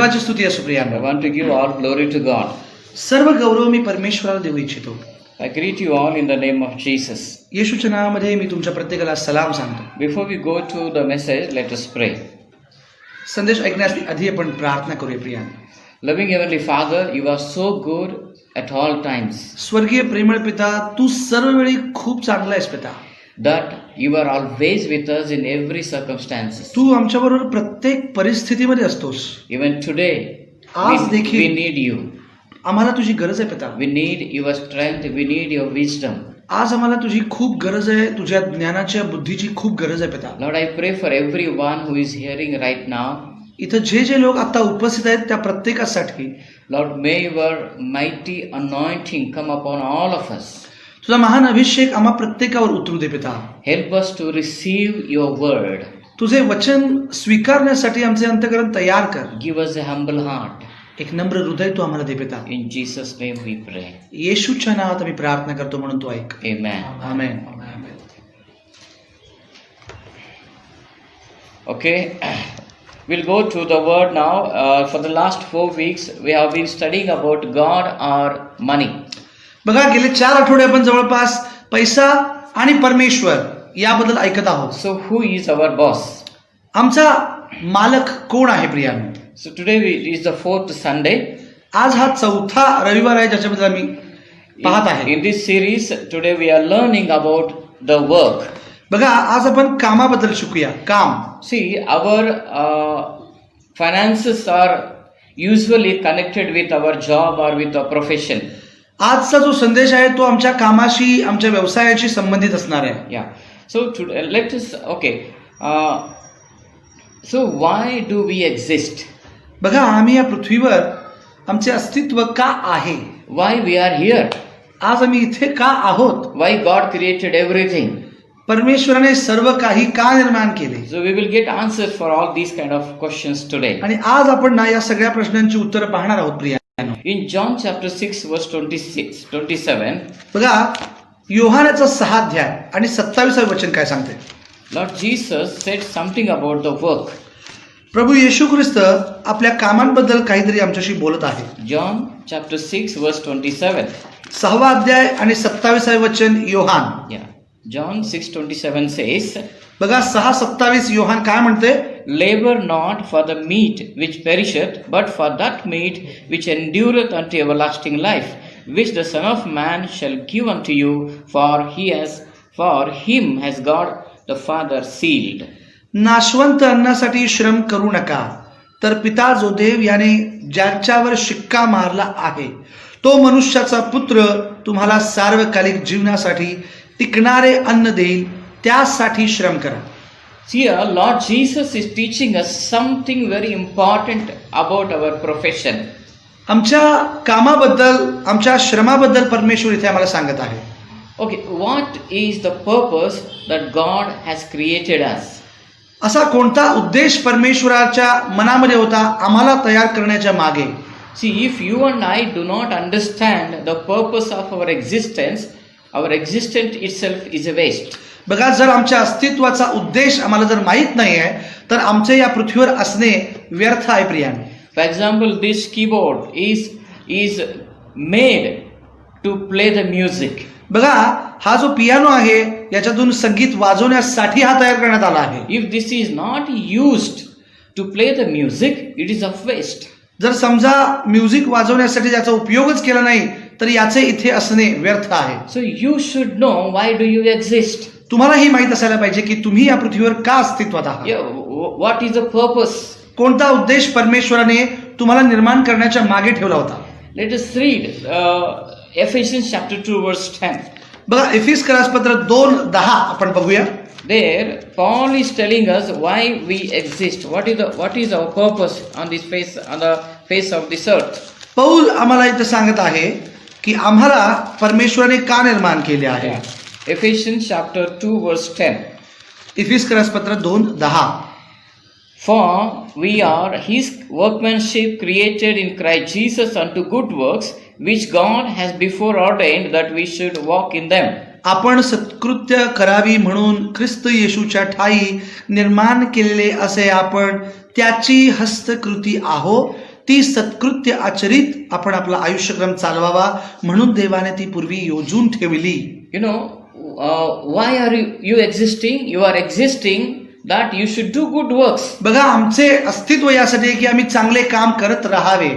देवाची स्तुती असो I प्रियांनो. want to give all glory to God. सर्व गौरव मी परमेश्वराला देऊ इच्छितो. I greet you all in the name of Jesus. येशूच्या नावामध्ये मी तुमच्या प्रत्येकाला सलाम सांगतो. Before we go to the message, let us pray. संदेश ऐकण्याआधी आपण प्रार्थना करूया प्रियांनो. Loving Heavenly Father, you are so good at all times स्वर्गीय प्रेमळ पिता, तू सर्व वेळी खूप चांगला आहेस पिता. that you are always with us in every circumstances. तू आमच्याबरोबर प्रत्येक परिस्थितीमध्ये असतोस. Even today, आज we देखील need you. आम्हाला तुझी गरज आहे पिता. We need your strength. We need your wisdom. आज आम्हाला तुझी खूप गरज आहे, तुझ्या ज्ञानाच्या बुद्धीची खूप गरज आहे पिता. Lord, I pray for everyone who is hearing right now. इथं जे लोक आता उपस्थित आहेत त्या प्रत्येकासाठी Lord, may your mighty anointing come upon all of us. तुझा महान अभिषेक आम्हा प्रत्येकावर उतरू दे पिता. Help us to receive your word. तुझे वचन स्वीकारण्यासाठी आमचे अंतःकरण तयार कर. Give us a humble heart. एक नम्र हृदय तू आम्हाला दे पिता. In Jesus' name we pray. येशूच्या नावात आम्ही प्रार्थना करतो म्हणून तू ऐक. Amen. Amen. Okay, we'll go to the word now. For the last 4 weeks, we have been studying about God or money. बघा, गेले 4 आठवडे आपण जवळपास पैसा आणि परमेश्वर याबद्दल ऐकत आहोत. So, who is our boss? आमचा मालक कोण आहे प्रियानो? So, today it is the 4th Sunday. आज हा 4था रविवार आहे ज्याच्याबद्दल आम्ही पाहत आहे. In this series, today we are learning about the work. बघा, आज आपण कामाबद्दल शिकूया. काम. See, our finances are usually connected with our job or with a profession. आजचा जो संदेश आहे तो आमच्या कामाशी, आमच्या व्यवसायाशी संबंधित असणार आहे. Yeah. So today, let us. Okay. So why do we exist? बघा, आम्ही या पृथ्वीवर आमचे अस्तित्व का आहे? Why we are here? आज आम्ही इथे का आहोत? Why God created everything? परमेश्वराने सर्व काही का निर्माण केले? So we will get answers for all these kind of questions today. आणि आज आपण ना या सगळ्या प्रश्नांची उत्तरं पाहणार आहोत Priya. In John chapter 6 verse 27. बघा, योहानाचा 6 अध्याय आणि 27 वचन काय सांगते? Lord Jesus said something about the work. प्रभू येशू ख्रिस्त आपल्या कामांबद्दल काहीतरी आमच्याशी बोलत आहे. John chapter 6 verse 27. 6वा अध्याय आणि 27 वचन योहान. Yeah. John 6:27 says, बघा, 6:27 योहान काय म्हणते? labor not for the meat which perisheth, but for that meat which endureth unto everlasting life, which the Son of Man shall give unto you, for him has God the Father sealed. नाशवंत अन्नासाठी श्रम करू नका, तर पिता जो देव याने ज्याच्यावर शिक्का मारला आहे तो मनुष्याचा पुत्र तुम्हाला सार्वकालिक जीवनासाठी टिकणारे अन्न देईल, त्यासाठी श्रम करा. Here, Lord Jesus is teaching us something very important about our profession. आमच्या कामाबद्दल, आमच्या श्रमाबद्दल परमेश्वर इथे आम्हाला सांगत आहे. Okay, what is the purpose that God has created us? असा कोणता उद्देश परमेश्वराच्या मनामध्ये होता आम्हाला तयार करण्याच्या मागे? See, if you and I do not understand the purpose of our existence itself is a waste. बघा, जर आमच्या अस्तित्वाचा उद्देश आम्हाला जर माहीत नाही आहे तर आमचे या पृथ्वीवर असणे व्यर्थ आहे प्रियाने. For example, this keyboard is made to play the music. बघा, हा जो पियानो आहे याच्यातून संगीत वाजवण्यासाठी हा तयार करण्यात आला आहे. If this is not used to play the music, it is of waste. जर समजा म्युझिक वाजवण्यासाठी त्याचा उपयोगच केला नाही तर याचे इथे असणे व्यर्थ आहे. So you should know why do you exist. तुम्हाला ही माहित असायला पाहिजे की तुम्ही या पृथ्वीवर का अस्तित्वात आहात. Yeah, what is the purpose? कोणता उद्देश परमेश्वराने तुम्हाला निर्माण करण्याच्या मागे ठेवला होता? Let us read Ephesians chapter 2 verse 10. बघा, एफिसकरास पत्र 2:10 आपण बघूया. There, Paul is telling us why we exist. What is our purpose on the face of this earth? Paul आम्हाला इथं सांगत आहे की आम्हाला परमेश्वराने का निर्माण केले आहे. Ephesians chapter 2 verse 10. एफिसकरास पत्र 2:10. For we are his workmanship created in Christ Jesus unto good works, which God has before ordained that we should walk in them. आपण सत्कृत्य करावी म्हणून ख्रिस्त येशूच्या ठायी निर्माण केलेले असे आपण त्याची हस्तकृती आहो, ती सत्कृत्य आचरित आपण आपला आयुष्यक्रम चालवावा म्हणून देवाने ती पूर्वी योजून ठेवली. You know, why are you existing? You are existing that you should do good works. बघा, आमचे अस्तित्व यासाठी आहे की आम्ही चांगले काम करत राहावे.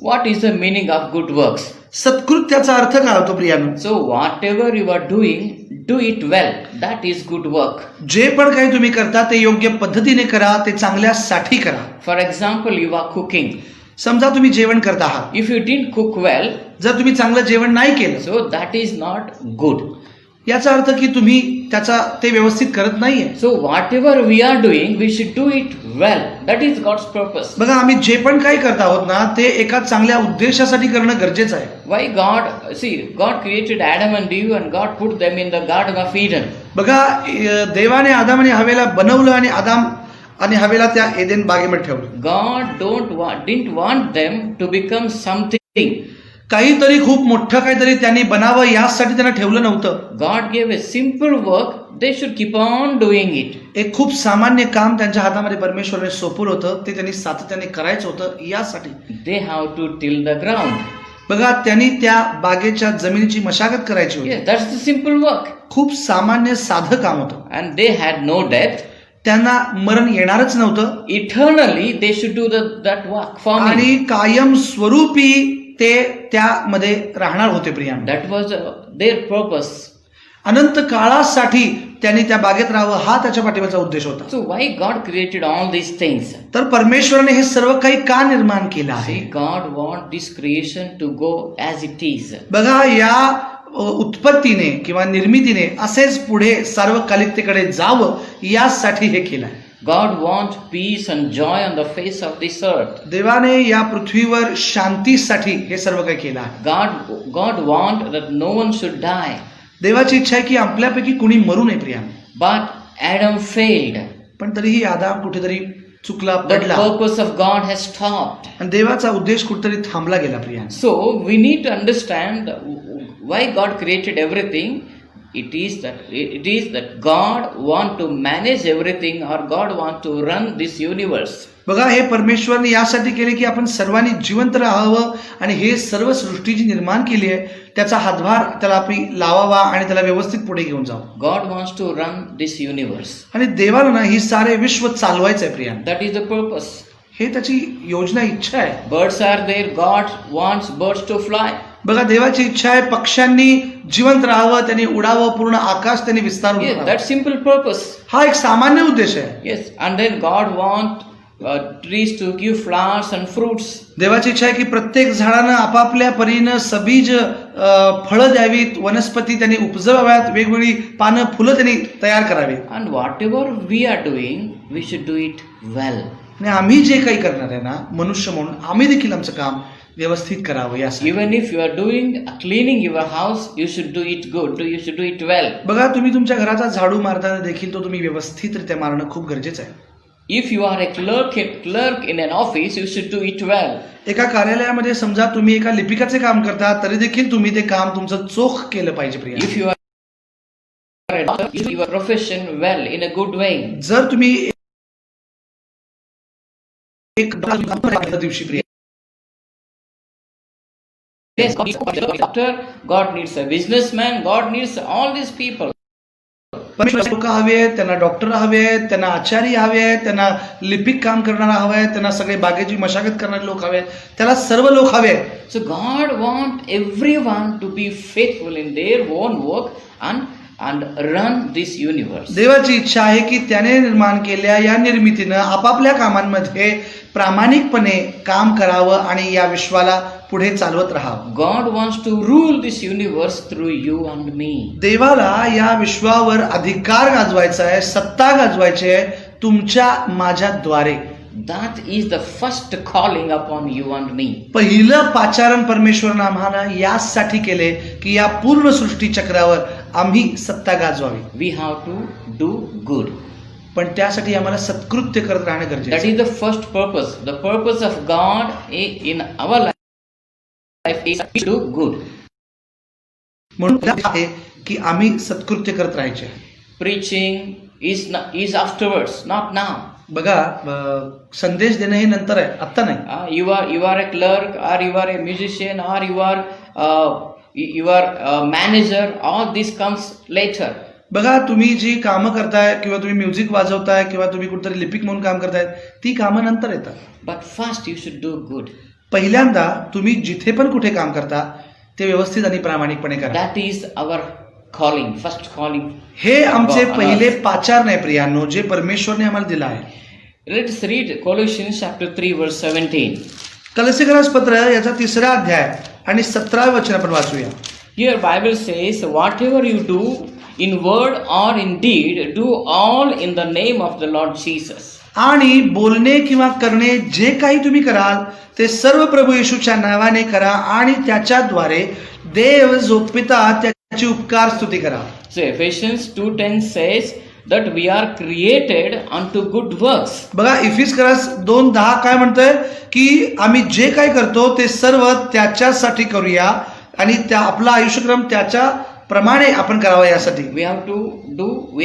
What is the meaning of good works? सत्कृत्याचा अर्थ काय होतो प्रियानो? So whatever you are doing, do it well. That is good work. जे पण काही तुम्ही करता ते योग्य पद्धतीने करा, ते चांगल्यासाठी करा. For example, you are cooking. समजा तुम्ही जेवण करत आहात, If you didn't cook well, जर तुम्ही चांगलं जेवण नाही केलं, so that is not good. याचा अर्थ की तुम्ही ते व्यवस्थित करत नाहीये. So whatever we are doing, we should do it well. That is God's purpose. बघा, आम्ही जे पण काही करत आहोत ना, ते एका चांगल्या उद्देशासाठी करणं गरजेचं आहे. Why God created Adam and Eve and God put them in the Garden of Eden. बघा, देवाने आदाम आणि हवेला बनवलं आणि आदाम आणि हवेला त्या एदेन बागेमध्ये ठेवलं. God didn't want them to become something. काहीतरी खूप मोठं काहीतरी त्यांनी बनावं यासाठी त्यांना ठेवलं नव्हतं. God gave a simple work. They should keep on doing it. एक खूप सामान्य काम त्यांच्या हातामध्ये परमेश्वराने सोपवलं होतं, ते त्यांनी सातत्याने करायचं होतं यासाठी. They have to till the ground. बघा, त्यांनी त्या बागेच्या जमिनीची मशागत करायची होती. Yes, that's the simple work. खूप सामान्य साधं काम होतं. And they had no death. त्यांना मरण येणारच नव्हतं Eternally, they should do that work for me. आणि कायम स्वरूपी ते त्यामध्ये राहणार होते. Priya, That was their purpose. अनंत काळासाठी त्यांनी त्या बागेत राहावं हा त्याच्या पाठीमागचा उद्देश होता. So why God created all these things? तर परमेश्वराने हे सर्व काही का निर्माण केलं आहे? See, God wants this creation to go as it is. बघा, या उत्पत्तीने किंवा निर्मितीने असेच पुढे सार्वकालिकतेकडे जावं यासाठी हे केलं आहे. God wants peace and joy on the face of this earth. देवाने या पृथ्वीवर शांतीसाठी हे सर्व काही केलं आहे. God wants that no one should die. देवाची इच्छा आहे की आपल्यापैकी कुणी मरू नये. Priya, But Adam failed. पण तरीही आदाम कुठेतरी चुकला, The पडला purpose of God has stopped. आणि देवाचा उद्देश कुठेतरी थांबला गेला. Priya, So we need to understand why God created everything. It is that God want to manage everything, or God want to run this universe. बघा, हे परमेश्वरने यासाठी केले की आपण सर्वांनी जिवंत राहावं आणि हे सर्व सृष्टी जी निर्माण केली आहे त्याचा हातभार त्याला आपण लावावा आणि त्याला व्यवस्थित पुढे घेऊन जावं. God wants to run this universe. आणि देवाला ना ही सारे विश्व चालवायचं आहे. Priya, That is the purpose. हे त्याची योजना, इच्छा आहे. Birds are there. God wants birds to fly. बघा, देवाची इच्छा आहे पक्ष्यांनी जिवंत राहावं, त्यांनी उडावं, पूर्ण आकाश त्यांनी विस्तारून Yes, ठेवावं. that's simple purpose. हा एक सामान्य उद्देश आहे. Yes, and then God wants trees to give flowers and fruits. देवाची इच्छा आहे की प्रत्येक झाडानं आपापल्या परीनं सबीज फळं द्यावीत, वनस्पती त्यांनी उपजवाव्यात, वेगवेगळी पानं, फुलं त्यांनी तयार करावीत. And whatever we are doing, we should do it well. आणि आम्ही जे काही करणार आहे ना, मनुष्य म्हणून आम्ही देखील आमचं काम व्यवस्थित करावं यासाठी. Even if you are cleaning your house, you should do it good. You should do it well. बघा, तुम्ही तुमच्या घराचा झाडू मारताना देखील तो तुम्ही व्यवस्थितरित्या मारणं खूप गरजेचं आहे. If you are a clerk in an office, you should do it well. एका कार्यालयामध्ये समजा तुम्ही एका लिपिकाचे काम करता, तरी देखील तुम्ही ते काम तुमचं चोख केलं पाहिजे. Priya, If you are a doctor, you do your profession well in a good way. जर तुम्ही एक दिवशी Priya, Yes, God needs a doctor. God needs a businessman. God needs all these people. परमेश्वर लोक हवे आहेत, त्यांना डॉक्टर हवे आहेत, त्यांना आचार्य हवे आहेत, त्यांना लिपिक काम करणारा हवा आहे, त्यांना सगळे बागेची मशागत करणारे लोक हवे आहेत, त्याला सर्व लोक हवे आहेत. So God wants everyone to be faithful in their own work and run this universe. देवाची इच्छा आहे की त्याने निर्माण केलेल्या या निर्मितीनं आपापल्या कामांमध्ये प्रामाणिकपणे काम करावं आणि या विश्वाला पुढे चालवत राहावं. God wants to rule this universe through you and me. देवाला या विश्वावर अधिकार गाजवायचा आहे, सत्ता गाजवायची आहे तुमच्या माझ्याद्वारे. That is the first calling upon you and me. पहिलं पाचारण परमेश्वरानं आम्हाला यासाठी केले की या पूर्ण सृष्टी चक्रावर आम्ही सत्ता गाजवावी. We have to do good. पण त्यासाठी आम्हाला सत्कृत्य करत राहणं गरजेचं That आहे. is the first purpose. The purpose of God in our life is to do good. म्हणून आहे की आम्ही सत्कृत्य करत राहायचे. Preaching is afterwards, not now. बघा संदेश देणं हे नंतर आहे, आत्ता नाही. You are a clerk, or you are a musician, or you are a manager. All this comes later. बघा तुम्ही जी कामं करताय किंवा तुम्ही म्युझिक वाजवताय किंवा तुम्ही कुठेतरी लिपिक म्हणून काम करताय ती कामं नंतर येतात. But first you should do good. पहिल्यांदा तुम्ही जिथे पण कुठे काम करता ते व्यवस्थित आणि प्रामाणिकपणे करा. That is our calling, first calling. हे आमचे पहिले पाचार नाही प्रियांनो, जे परमेश्वरने आम्हाला दिलं आहे. Let's read Colossians chapter 3 verse 17. कलसीकरास पत्र याचा 3रा अध्याय आणि 17वें वचन आपण वाचूया. Here Bible says, whatever you do in word or in deed, do all in the name of the Lord Jesus. आणि बोलणे किंवा करणे जे काही तुम्ही कराल ते सर्व प्रभू येशूच्या नावाने करा आणि त्याच्याद्वारे देव जो पिता त्याची उपकार स्तुती करा. So Ephesians 2:10 says that we are created unto good works. बघा इफिसकरास 2:10 काय म्हणतंय की आम्ही जे काय करतो ते सर्व त्याच्यासाठी करूया आणि त्या आपला आयुष्यक्रम त्याच्या प्रमाणे आपण करावा यासाठी. We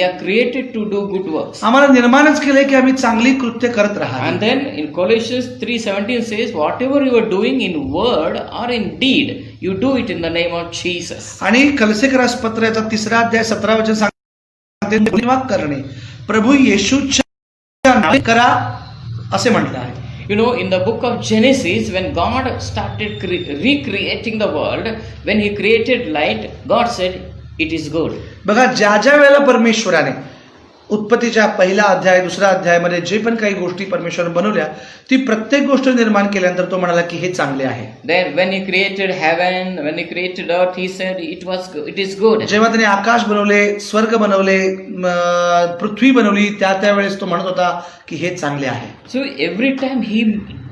are created to do good works. आम्हाला निर्माणच केलंय की आम्ही चांगली कृत्य करत राहा. And then in Colossians 3:17 says, whatever you are doing in word or in deed, you do it in the name of Jesus. आणि कलसीकरास पत्र याचा 3रा अध्याय 17 वचन सांगते करणे प्रभू येशूच्या नावे करा असे म्हटलं आहे. You know, in the book of Genesis, when God started recreating the world, when He created light, God said, it is good. बघा ज्या ज्या वेळेला परमेश्वराने उत्पत्तीच्या 1ला अध्याय 2रा अध्यायामध्ये जे पण काही गोष्टी परमेश्वराने बनवल्या ती प्रत्येक गोष्ट निर्माण केल्यानंतर तो म्हणाला की हे चांगले आहे. Then when He created heaven, when He created earth, He said it is good. जेव्हा त्याने आकाश बनवले, स्वर्ग बनवले, पृथ्वी बनवली त्यावेळेस तो म्हणत होता की हे चांगले आहे. So every time He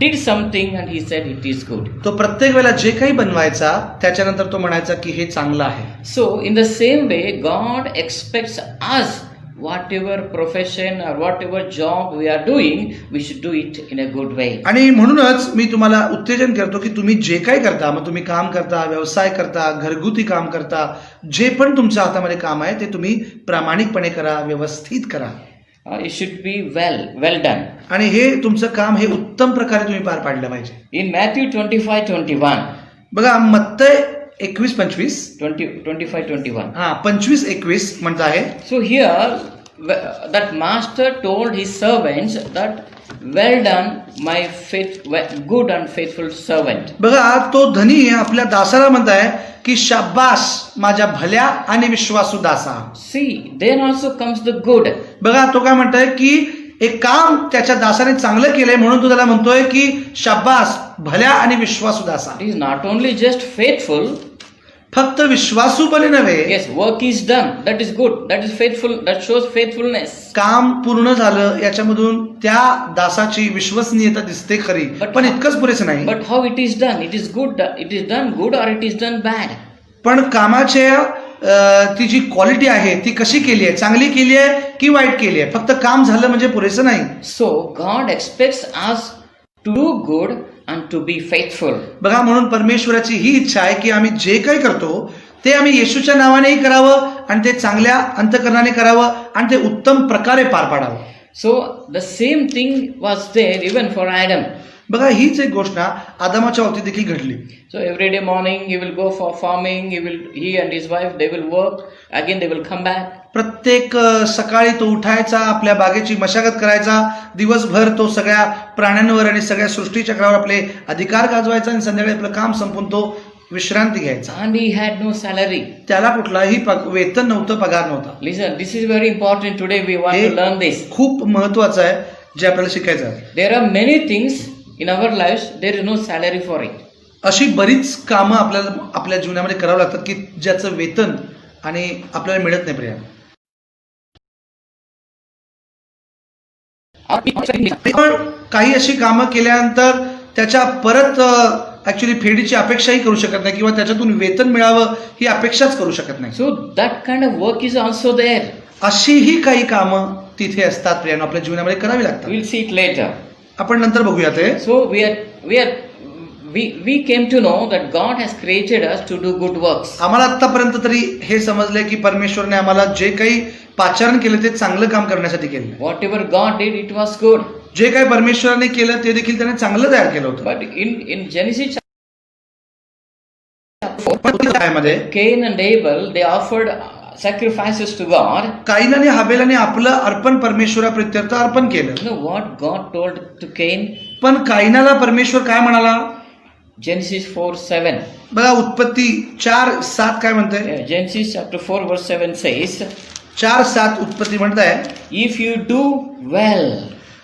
did something and He said it is good. तो प्रत्येक वेळेला जे काही बनवायचा त्याच्यानंतर तो म्हणायचा की हे चांगलं आहे. So in the same way God expects us, whatever profession or whatever job we are doing, we should do it in a good way. आणि म्हणूनच मी तुम्हाला उत्तेजन करतो की तुम्ही जे काही करता, मग तुम्ही काम करता, व्यवसाय करता, घरगुती काम करता, जे पण तुमच्या हातामध्ये काम आहे ते तुम्ही प्रामाणिकपणे करा, व्यवस्थित करा. It should be well done. आणि हे तुमचं काम हे उत्तम प्रकारे तुम्ही पार पाडलं पाहिजे. In Matthew 25:21. बघा मत्तय 21:25 25:21. हा 25:21 म्हणत आहे. So here that master told his servants that well done my good and faithful servant. बघा तो धनी आपल्या दासाला म्हणत आहे की शाबास माझ्या भल्या आणि विश्वासू दासा. See, then also comes the good. बघा तो काय म्हणतोय की एक काम त्याच्या दासाने चांगलं केलंय म्हणून तो त्याला म्हणतोय की शाबास भल्या आणि विश्वासू दासा. It is not only just faithful. फक्त विश्वासूपणे नव्हे. Yes, work is done. That is good. That is faithful. That shows faithfulness. काम पूर्ण झालं याच्यामधून त्या दासाची विश्वसनीयता दिसते खरी, पण इतकंच पुरेसं नाही. But how it is done? It is good. It is done good or it is done bad. पण कामाच्या ती जी क्वालिटी आहे ती कशी केली आहे, चांगली केली आहे की वाईट केली आहे. फक्त काम झालं म्हणजे पुरेसं नाही. So God expects us to do good and to be faithful. बघा म्हणून परमेश्वराची ही इच्छा आहे की आम्ही जे काही करतो ते आम्ही येशूच्या नावानेही करावं आणि ते चांगल्या अंतःकरणाने करावं आणि ते उत्तम प्रकारे पार पाडावं. So the same thing was there even for Adam. बघा हीच एक गोष्ट आदामाच्या बाबतीत देखील घडली. So every day morning he will go for farming. He and his wife they will work. Again they will come back. प्रत्येक सकाळी तो उठायचा, आपल्या बागेची मशागत करायचा, दिवसभर तो सगळ्या प्राण्यांवर आणि सगळ्या सृष्टीचक्रावर आपले अधिकार गाजवायचा आणि संध्याकाळी आपलं काम संपून तो विश्रांती घ्यायचा. And he had no salary. त्याला कुठलाही वेतन नव्हतं, पगार नव्हता. Listen, this is very important today. We want to learn this. खूप महत्वाचं आहे जे आपल्याला शिकायचं आहे. There are many things in our lives. There is no salary for it. अशी बरीच कामं आपल्याला आपल्या जीवनामध्ये करावं लागतात की ज्याचं वेतन आणि आपल्याला मिळत नाही. प्रिया पण काही अशी कामं केल्यानंतर त्याच्या परत ऍक्च्युली फेडीची अपेक्षाही करू शकत नाही किंवा त्याच्यातून वेतन मिळावं ही अपेक्षाच करू शकत नाही. So that kind of work is also there. अशीही काही कामं तिथे असतात प्रियानो, आपल्या जीवनामध्ये करावी लागतात. We'll see it later. आपण नंतर बघूया ते. So we came to know that God has created us to do good works. आम्हाला आतापर्यंत तरी हे समजलंय की परमेश्वरने आम्हाला जे काही पाचारण केलं ते चांगलं काम करण्यासाठी केलं. Whatever God did, it was good. जे काही परमेश्वराने केलं ते देखील त्याने चांगलं तयार केलं होतं. But in Genesis काय मध्ये Cain and Abel, they offered sacrifices to God. काईन आणि हाबेलाने आपलं अर्पण परमेश्वराप्रित्यर्थ अर्पण केलं. You know what God told to Cain? पण काईनाला परमेश्वर काय म्हणाला? Genesis 4:7. बघा उत्पत्ती 4:7 काय म्हणतंय? Genesis chapter 4 verse 7 says, 4:7 उत्पत्ती म्हणताय, if you do well.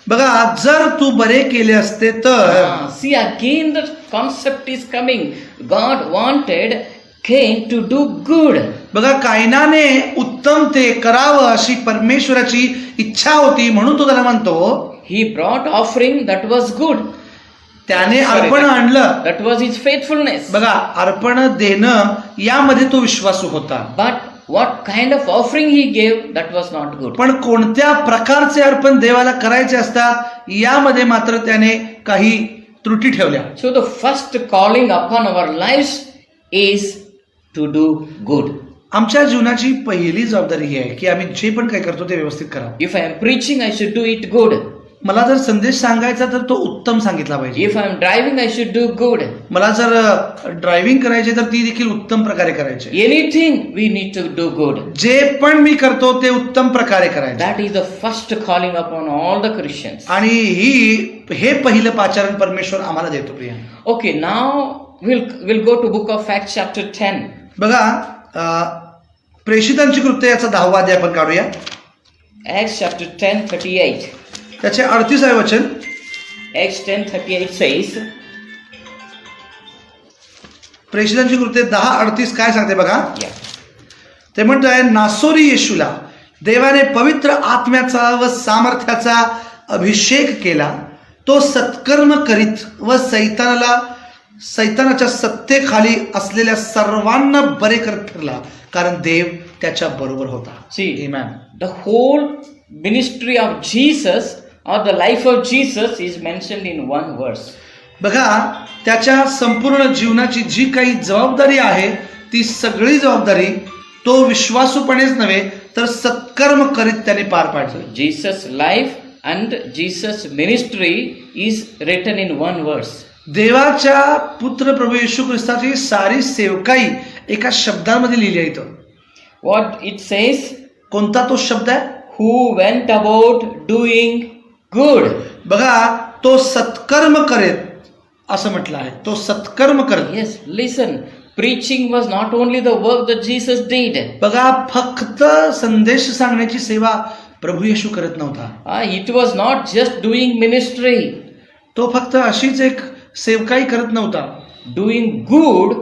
बघा जर तू बरे केले असते तर. See, again the concept is coming. God wanted Cain to do good. बघा कायनाने उत्तम ते करावं अशी परमेश्वराची इच्छा होती, म्हणून तो त्याला म्हणतो He brought offering that was good. त्याने अर्पण आणलं. That was his faithfulness. बघा अर्पण देणं यामध्ये तो विश्वासू होता. But what kind of offering he gave, that was not good. पण कोणत्या प्रकारचे अर्पण देवाला करायचे असतात यामध्ये मात्र त्याने काही त्रुटी ठेवल्या. So the first calling upon our lives is to do good. आमच्या जीवनाची पहिली जबाबदारी ही आहे की आम्ही जे पण काही करतो ते व्यवस्थित करावं. If I am preaching, I should do it good. मला जर संदेश सांगायचा तर तो उत्तम सांगितला पाहिजे. If I am driving, I should do good. मला जर ड्रायव्हिंग करायची तर ती देखील उत्तम प्रकारे करायची. Anything we need to do good. जे पण मी करतो ते उत्तम प्रकारे करायचे. That is the first calling upon all the Christians. आणि हे पहिलं पाचारण परमेश्वर आम्हाला देतो Priya. Okay, now we'll go to book of Acts chapter 10. बघा प्रेषितांची कृत्य याचा 10वा अध्याय आपण काढूया. Acts chapter 10:38. त्याचे 38 वचन. Acts 10:38 says, प्रेषितांची कृत्य 10:38 काय सांगते बघा. yeah. ते म्हणतंय नासोरी येशूला देवाने पवित्र आत्म्याचा व सामर्थ्याचा अभिषेक केला. तो सत्कर्म करीत व सैतानाच्या सत्तेखाली असलेल्या सर्वांना बरे करत फिरला, कारण देव त्याच्या बरोबर होता. See, Amen. the whole ministry of Jesus or the life of Jesus is mentioned in one verse. बघा त्याच्या संपूर्ण जीवनाची जी काही जबाबदारी आहे ती सगळी जबाबदारी तो विश्वासूपणेच नव्हे तर सत्कर्म करीत त्याने पार पाडली. Jesus' life and Jesus' ministry is written in one verse. देवाच्या पुत्र प्रभू येशू ख्रिस्ताची सारी सेवकाई एका शब्दामध्ये लिहिली आहे. What it says? कोणता तो शब्द आहे? Who went about doing good. बघा तो सत्कर्म करेत असं म्हटलं आहे. तो सत्कर्म करत. Yes, listen. Preaching was not only the work that Jesus did. बघा फक्त संदेश सांगण्याची सेवा प्रभू येशू करत नव्हता. It was not just doing ministry. तो फक्त अशीच एक सेवकाई करत नव्हता. Doing good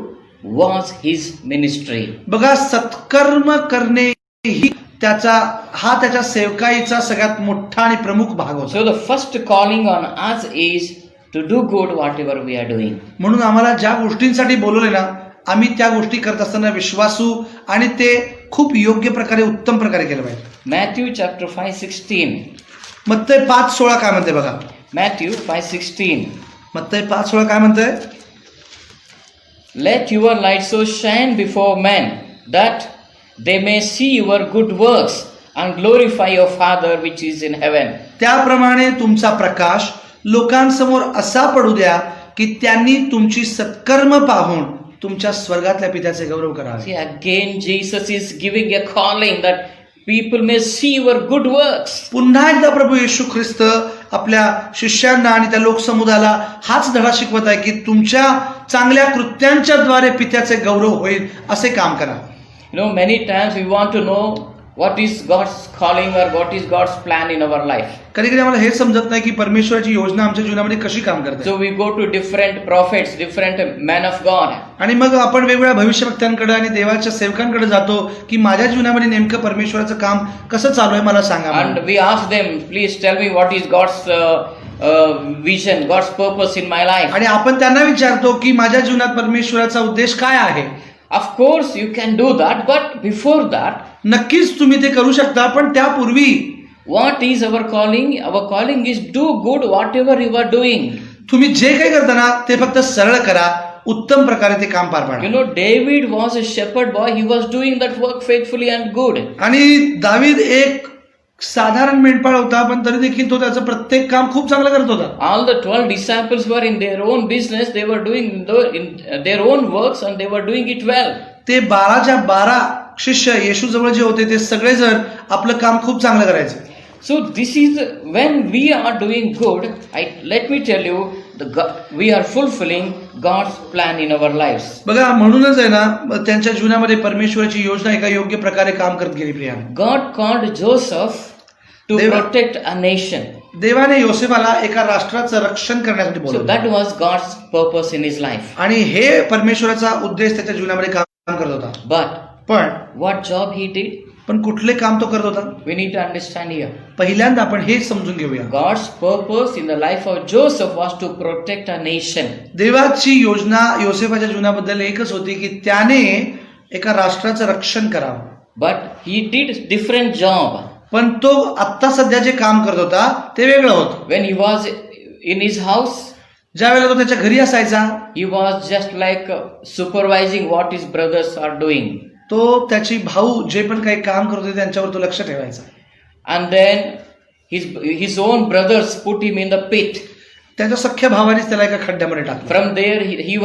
was his ministry. बघा सत्कर्म करणे ही त्याच्या सेवकाईचा सगळ्यात मोठा आणि प्रमुख भाग होता. So the first calling on us is to do good whatever we are doing. म्हणून आम्हाला ज्या गोष्टींसाठी बोलवले ना आम्ही त्या गोष्टी करत असताना विश्वासू आणि ते खूप योग्य प्रकारे उत्तम प्रकारे केलं पाहिजे. Matthew chapter 5:16. मत्तई 5:16 काय म्हणते बघा. Matthew 5:16. मत्तई 5:16 काय म्हणते? Let your light so shine before men that they may see your good works and glorify your Father which is in heaven. त्याप्रमाणे तुमचा प्रकाश लोकांसमोर असा पडू द्या की त्यांनी तुमची सत्कर्म पाहून तुमच्या स्वर्गातल्या पित्याचे गौरव करावे. See, again Jesus is giving a calling that people may see your good works. पुन्हा एकदा प्रभू येशू ख्रिस्त आपल्या शिष्यांना आणि त्या लोकसमुदायाला हाच धडा शिकवत आहे की तुमच्या चांगल्या कृत्यांच्या द्वारे पित्याचे गौरव होईल असे काम करा. You know, many times we want to know what is God's calling or what is God's plan in our life. कधी कधी आम्हाला हे समजत नाही की परमेश्वराची योजना आमच्या जीवनामध्ये कशी काम करते. So we go to different prophets, different men of God. आणि मग आपण वेगवेगळ्या भविष्यवक्त्यांकडे आणि देवाच्या सेवकांकडे जातो की माझ्या जीवनामध्ये नेमकं परमेश्वराचं काम कसं चालू आहे मला सांगा. And we ask them, please tell me what is God's vision, God's purpose in my life. आणि आपण त्यांना विचारतो की माझ्या जीवनात परमेश्वराचा उद्देश काय आहे. Of course you can do that, but before that, नक्कीच तुम्ही ते करू शकता, पण त्यापूर्वी what is our calling? Our calling is do good whatever you are doing. तुम्ही जे काही करता ना ते फक्त सरळ करा, उत्तम प्रकारे ते काम पार पाडा. You know, David was a shepherd boy. He was doing that work faithfully and good. आणि दावीद एक साधारण मेंढपाळ होता, पण तरी देखील तो त्याचं प्रत्येक काम खूप चांगलं करत होता. All the 12 disciples were in their own business. They were doing in their own works and they were doing it well. ते 12च्या 12 शिष्य येशू जवळ जे होते ते सगळेजण आपलं काम खूप चांगलं करायचे. So this is when we are doing good. Let me tell you, we are fulfilling God's plan in our lives. बघा, म्हणूनच आहे ना त्यांच्या जीवनामध्ये परमेश्वराची योजना एका योग्य प्रकारे काम करत गेली. Priya, God called Joseph to protect a nation. देवाने योसेफाला एका राष्ट्राचं रक्षण करण्यासाठी So बोलवलं. that was God's purpose in his life. आणि हे परमेश्वराचा उद्देश त्याच्या जीवनामध्ये काम करत होता. But पण what job he did? पण कुठले काम तो करत होता? We need to understand here. पहिल्यांदा आपण हे समजून घेऊया. God's purpose in the life of Joseph was to protect a nation. देवाची योजना योसेफाच्या जीवनाबद्दल एकच होती की त्याने एका राष्ट्राचं रक्षण करावं. But he did different job. पण तो आत्ता सध्या जे काम करत होता ते वेगळं होतं. When he was in his house, ज्या वेळेला तो त्याच्या घरी असायचा, he was just like supervising what his brothers are doing. तो त्याची भाऊ जे पण काही काम करत होते त्यांच्यावर तो लक्ष ठेवायचा. And then his own brothers put him in the pit. त्याच्या सख्ख्या भावानेच त्याला एका खड्ड्यामध्ये टाकलं. From there he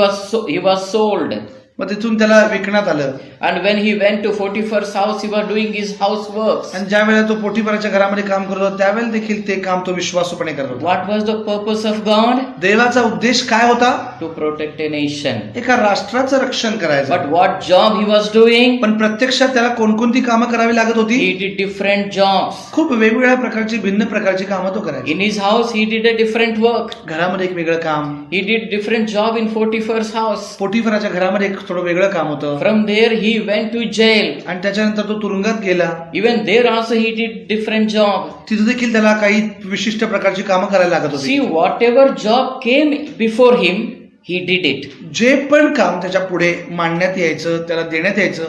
was sold. मग तिथून त्याला विकण्यात आलं. And when he went to Potiphar's house, he was doing his houseworks. आणि ज्या वेळेला तो पोटिफराच्या घरामध्ये काम करत होता त्यावेळेला देखील ते काम तो विश्वासूपणे करत होता. What was the purpose of God? देवाचा उद्देश काय होता? To protect a nation. एका राष्ट्राचं रक्षण करायचं. But what job he was doing? पण प्रत्यक्षात त्याला कोणकोणती कामं करावी लागत होती? He did different jobs. खूप वेगवेगळ्या प्रकारची भिन्न प्रकारची कामं तो करायचा. In his house, he did a different work. घरामध्ये एक वेगळं काम, He did different job in Potiphar's house. पोटिफराच्या घरामध्ये एक थोडं वेगळं काम होतं. From there, he went to jail. आणि त्याच्यानंतर तो तुरुंगात गेला. Even there also he did different job. तिथे देखील त्याला काही विशिष्ट प्रकारची कामं करायला लागत होती. See, whatever job came before him, he did it. जे पण काम त्याच्या पुढे मांडण्यात यायचं, त्याला देण्यात यायचं,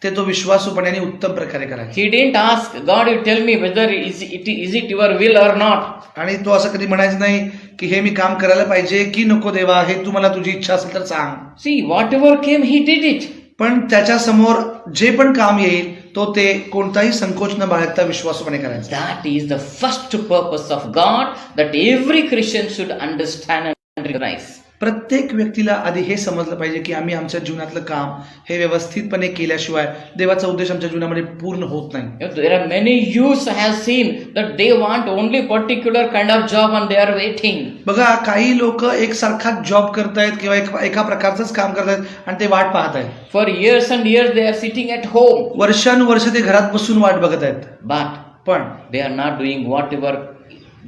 ते तो विश्वासूपणे आणि उत्तम प्रकारे करायचा. He didn't ask, God, you tell me whether is it your will or not. आणि तो असं कधी म्हणायचं नाही की हे मी काम करायला पाहिजे की नको देवा, हे तू मला तुझी इच्छा असेल तर सांग. See, whatever came, he did it. पण त्याच्या समोर जे पण काम येईल तो ते कोणताही संकोच न बाळगता विश्वासूपणे करायचा. That is the first purpose of God that every Christian should understand and recognize. प्रत्येक व्यक्तीला आधी हे समजलं पाहिजे की आम्ही आमच्या जीवनातलं काम हे व्यवस्थितपणे केल्याशिवाय देवाचा उद्देश आमच्या जीवनामध्ये पूर्ण होत नाही. There are many youths I have seen that they want only particular kind of job and they are waiting. बघा, काही लोक एकसारखा जॉब करतायत किंवा एका प्रकारचंच काम करतायत आणि ते वाट पाहत आहेत. For years and years they are sitting at home. वर्षानुवर्ष ते घरात बसून वाट बघत आहेत. But पण they are not doing whatever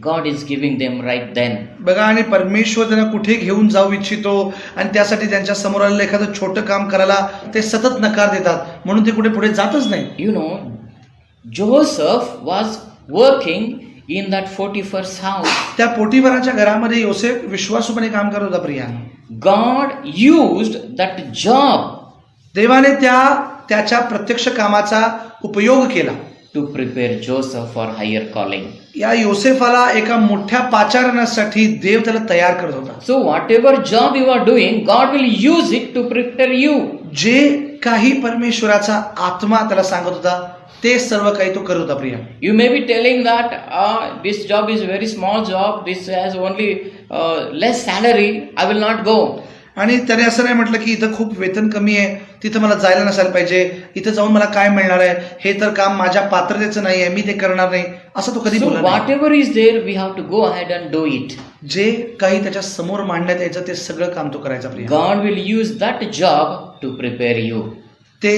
God is giving them right then. बघा, आणि परमेश्वर त्यांना कुठे घेऊन जाऊ इच्छितो आणि त्यासाठी त्यांच्या समोर आलेलं एखादं छोटं काम करायला ते सतत नकार देतात, म्हणून ते कुठे पुढे जातच नाही. You know, Joseph was working in that Potiphar's house. त्या पोटिफराच्या घरामध्ये योसेफ विश्वासूपणे काम करत होता. Priya, God used that job देवाने त्याच्या प्रत्यक्ष कामाचा उपयोग केला to prepare Joseph for higher calling. या योसेफाला एका मोठ्या पाचारणासाठी देव त्याला तयार करत होता. So whatever job you are doing, God will use it to prepare you. जे काही परमेश्वराचा आत्मा त्याला सांगत होता ते सर्व काही तो करत होता. Priya, You may be telling that this job is very small job, this has only less salary, I will not go. आणि त्याने असं नाही म्हटलं की इथं खूप वेतन कमी आहे, तिथं मला जायला नसायला पाहिजे, इथं जाऊन मला काय मिळणार आहे, हे तर काम माझ्या पात्रतेचं नाही आहे, मी ते करणार नाही, असं तो कधी So बोलला नाही. whatever is there, we have to go ahead and do it. जे काही त्याच्या समोर मांडण्यात यायचं ते सगळं काम तो करायचा. Priya, God will use that job to prepare you. ते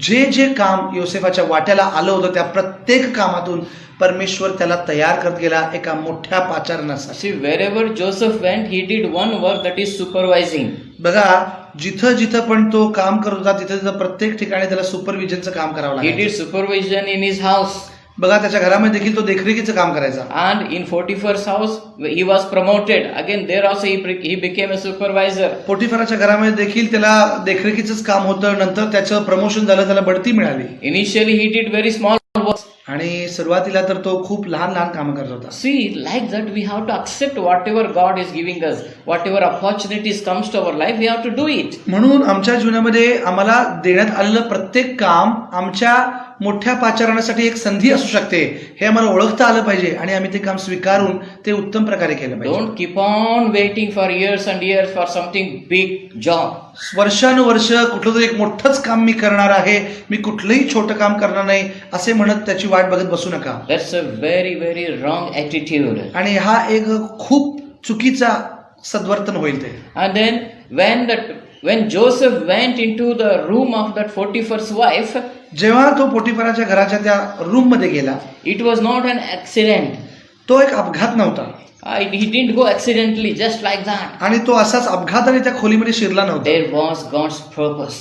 जे काम योसेफाच्या वाट्याला आलं होतं त्या प्रत्येक कामातून परमेश्वर त्याला तयार करत गेला एका मोठ्या पाचारणासाठी. See, wherever Joseph went, he did one work, that is supervising. बघा, जिथं पण तो काम करत होता तिथं प्रत्येक ठिकाणी त्याला सुपरविजनचं काम करावं He did लागायचं. supervision in his house. बघा, त्याच्या घरामध्ये देखील तो देखरेखीचं काम करायचा. And in Potiphar's house, he was promoted. Again, there also he became a supervisor. पोटिफराच्या घरामध्ये देखील त्याला देखरेखीचंच काम होतं. नंतर त्याचं प्रमोशन झालं, त्याला बढती मिळाली. Initially, he did very small works. आणि सुरुवातीला तर तो खूप लहान लहान कामं करत होता. See, like that, we have to accept whatever God is giving us, whatever opportunities comes to our life, we have to do it. म्हणून आमच्या जीवनामध्ये आम्हाला देण्यात आलेलं प्रत्येक काम आमच्या मोठ्या पाचारण्यासाठी एक संधी असू शकते हे आम्हाला ओळखता आलं पाहिजे आणि आम्ही ते काम स्वीकारून ते उत्तम प्रकारे केलं पाहिजे. Don't keep on waiting for years and years for something big job. वर्षानुवर्ष कुठलं तरी एक मोठंच काम मी करणार आहे, मी कुठलंही छोटं काम करणार नाही असे म्हणत त्याची वाट बघत बसू नका. That's a very, very wrong attitude. आणि हा एक खूप चुकीचा सद्वर्तन होईल ते. And then when Joseph went into the room of that Potiphar's wife, जेव्हा तो पोटिफराच्या घराच्या त्या रूम मध्ये गेला, it was not an accident. तो एक अपघात नव्हता He didn't go accidentally just like that. आणि तो असाच अपघाताने त्या खोलीमध्ये शिरला नव्हता. There was God's purpose.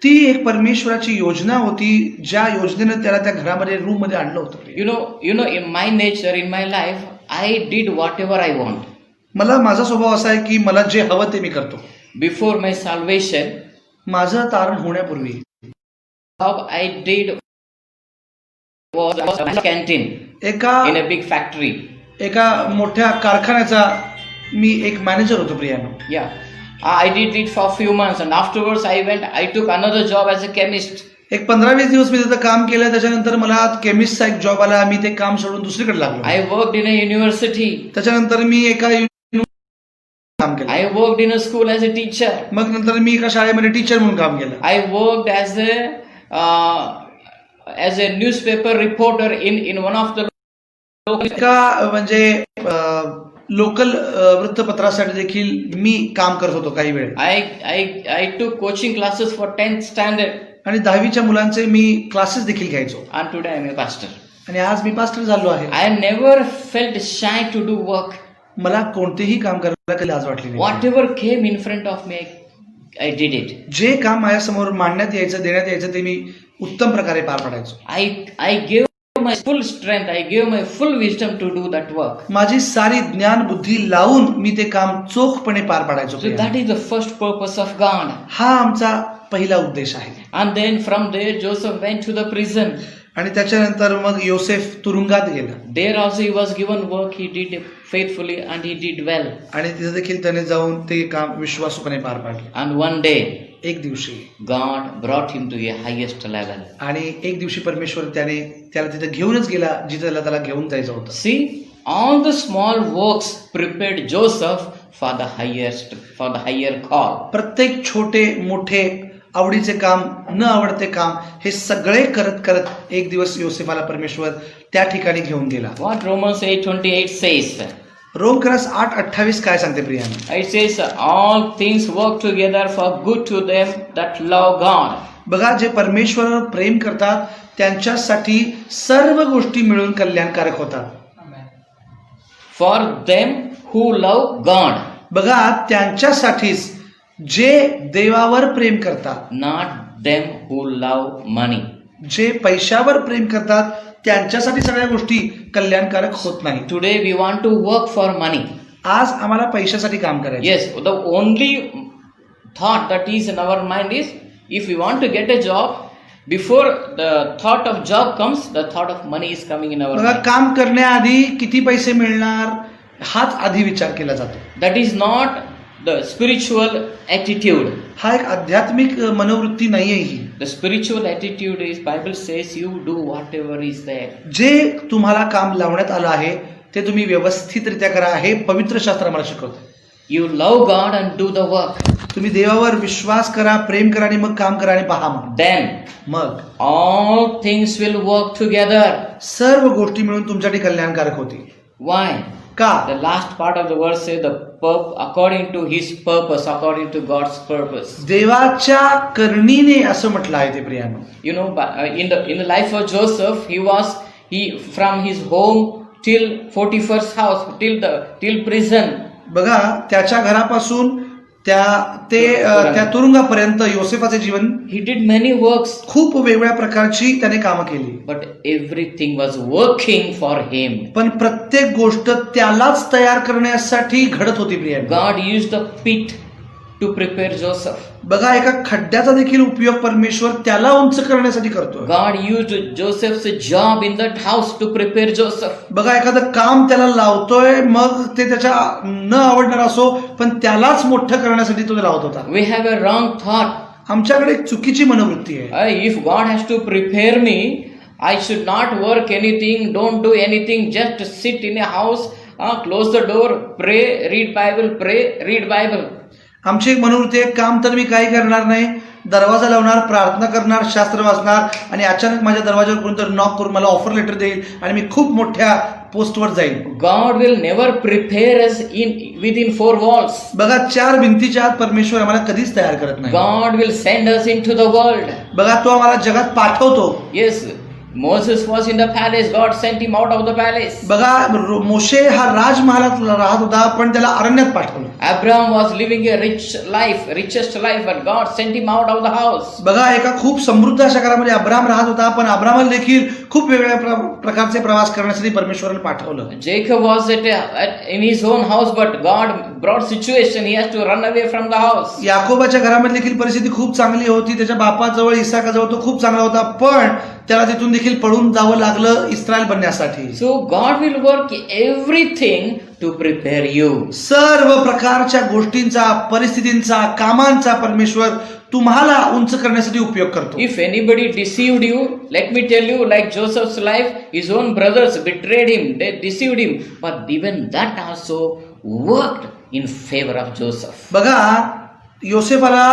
ती एक परमेश्वराची योजना होती ज्या योजनेनं त्याला त्या घरामध्ये रूम मध्ये आणलं होतं. You know, in my nature, in my life, I did whatever I want. मला माझा स्वभाव असा आहे की मला जे हवं ते मी करतो. Before my salvation, माझं तारण होण्यापूर्वी job I did was a canteen एका in a big factory. एका मोठ्या कारखान्याचा मी एक मॅनेजर होतो प्रियानो. Yeah, I did it for a few months, and afterwards I took another job as a chemist. एक 15-20 दिवस मी तिथं काम केलं. त्याच्यानंतर मला केमिस्टचा एक जॉब आला. मी ते काम सोडून दुसरीकडे लागलो. I worked in a university. त्याच्यानंतर मी एका काम केलं. I worked in a school as a teacher. मग नंतर मी एका शाळेमध्ये टीचर म्हणून काम केलं. I worked as a newspaper reporter in one of the एका म्हणजे लोकल वृत्तपत्रासाठी देखील मी काम करत होतो काही वेळ. I took coaching classes for 10th standard. आणि 10वीच्या मुलांचे मी क्लासेस देखील घ्यायचो. And today I am a pastor. आणि आज मी पास्टर झालो आहे. I never felt shy to do work. मला कोणतेही काम करायला कधी लाज वाटली नाही. Whatever came in front of me, I did it. जे काम माझ्यासमोर मांडण्यात यायचं, देण्यात यायचं ते मी उत्तम प्रकारे पार पाडायचो. I gave my full strength, I gave my full wisdom to do that work. माझी सारी ज्ञान बुद्धी लावून मी ते काम चोखपणे पार पाडायचो. So that is the first purpose of God. हा आमचा पहिला उद्देश आहे. And then from there Joseph went to the prison. आणि त्याच्यानंतर मग योसेफ तुरुंगात गेला. There also he was given work, he did faithfully and he did well. आणि तिथे देखील त्याने जाऊन ते काम विश्वासूपणे पार पाडले. And one day एक दिवशी God brought him to a highest level. आणि एक दिवशी परमेश्वर त्याला तिथे घेऊनच गेला जिथे त्याला घेऊन जायचं होतं. See, all the small works prepared Joseph for the higher call. प्रत्येक छोटे मोठे आवडीचे काम न आवडते काम हे सगळे करत करत एक दिवस योसेफाला परमेश्वर त्या ठिकाणी घेऊन गेला. What Romans 8:28 says? रोमक्रस 8:28 काय सांगते प्रियानो? It says all things work together for good to them that love God. बघा, जे परमेश्वरावर प्रेम करतात त्यांच्यासाठी सर्व गोष्टी मिळून कल्याणकारक होतात. For them who love God. बघा, त्यांच्यासाठीच जे देवावर प्रेम करतात. Not them who love money. जे पैशावर प्रेम करतात त्यांच्यासाठी सगळ्या गोष्टी कल्याणकारक होत नाही. Today we want to work for money. आज आम्हाला पैशासाठी काम करायचं. Yes, the only thought that is in our mind is if we want to get a job, before the thought of job comes, the thought of money is coming in our बघा, mind. काम करण्याआधी किती पैसे मिळणार हाच आधी विचार केला जातो. That is not the spiritual attitude. हा एक आध्यात्मिक मनोवृत्ती नाहीये ही. The spiritual attitude is Bible says you do whatever is there. जे तुम्हाला काम लावण्यात आलं आहे ते तुम्ही व्यवस्थितरित्या करा हे पवित्र शास्त्र आम्हाला शिकवतं. You love God and do the work. तुम्ही देवावर विश्वास करा, प्रेम करा आणि मग काम करा आणि पहा. मग All things will work together. सर्व गोष्टी मिळून तुमच्यासाठी कल्याणकारक होतील. Why? का? The last part of the verse says according to his purpose, according to God's purpose. देवाच्या करणीने असं म्हटलं आहे ते प्रियानो. You know, in the life of Joseph, he from his home till Potiphar's house, till prison. बघा, त्याच्या घरापासून त्या तुरुंगापर्यंत योसेफाचे जीवन He did many works. खूप वेगवेगळ्या प्रकारची त्याने कामं केली. But everything was working for him. पण प्रत्येक गोष्ट त्यालाच तयार करण्यासाठी घडत होती Priya. God used the pit to prepare Joseph. बघा एका खड्ड्याचा देखील उपयोग परमेश्वर त्याला उंच करण्यासाठी करतो. God used Joseph's job in that house to prepare Joseph. बघा एखादं काम त्याला लावतोय, मग ते त्याच्या न आवडणार असो पण त्यालाच मोठं करण्यासाठी तो लावत होता. We have a wrong thought. आमच्याकडे एक चुकीची मनोवृत्ती आहे. If God has to prepare me, I should not work anything, don't do anything, just sit in a house, close the door, pray, read Bible. आमची एक मनोवृत्ती आहे, काम तर मी काही करणार नाही, दरवाजा लावणार, प्रार्थना करणार, शास्त्र वाचणार आणि अचानक माझ्या दरवाजावर कोणतरी नॉक करून मला ऑफर लेटर देईल आणि मी खूप मोठ्या पोस्टवर जाईल. God will never prepare us within four walls. बघा 4 भिंतीच्या आत परमेश्वर आम्हाला कधीच तयार करत नाही. God will send us into the world. बघा तो आम्हाला जगात पाठवतो. Yes, Moses was in the palace. God sent him out of the palace. बघा मोशे हा राजमहालात राहत होता पण त्याला अरण्यात पाठवलं. Abraham was living a richest life, but God sent him out of the house. बघा एका खूप समृद्ध अशा घरामध्ये अब्राम राहत होता पण अब्रामला देखील खूप वेगळ्या प्रकारचे प्रवास करण्यासाठी परमेश्वराने पाठवलं. Jacob was in his own house, but God brought situation. He has to run away from the house. याकोबाच्या घरामध्ये देखील परिस्थिती खूप चांगली होती. त्याच्या बापाजवळ इसाकाजवळ तो खूप चांगला होता पण त्याला तिथून देखील पळून जावं लागलं इस्रायल बनण्यासाठी. So God will work everything to prepare you. सर्व प्रकारच्या गोष्टींचा, परिस्थितींचा, कामांचा परमेश्वर तुम्हाला उंच करण्यासाठी उपयोग करतो. If anybody deceived you, let me tell you, like Joseph's life, his own brothers betrayed him, they deceived him, but even that also worked in favor of Joseph. बघा योसेफाला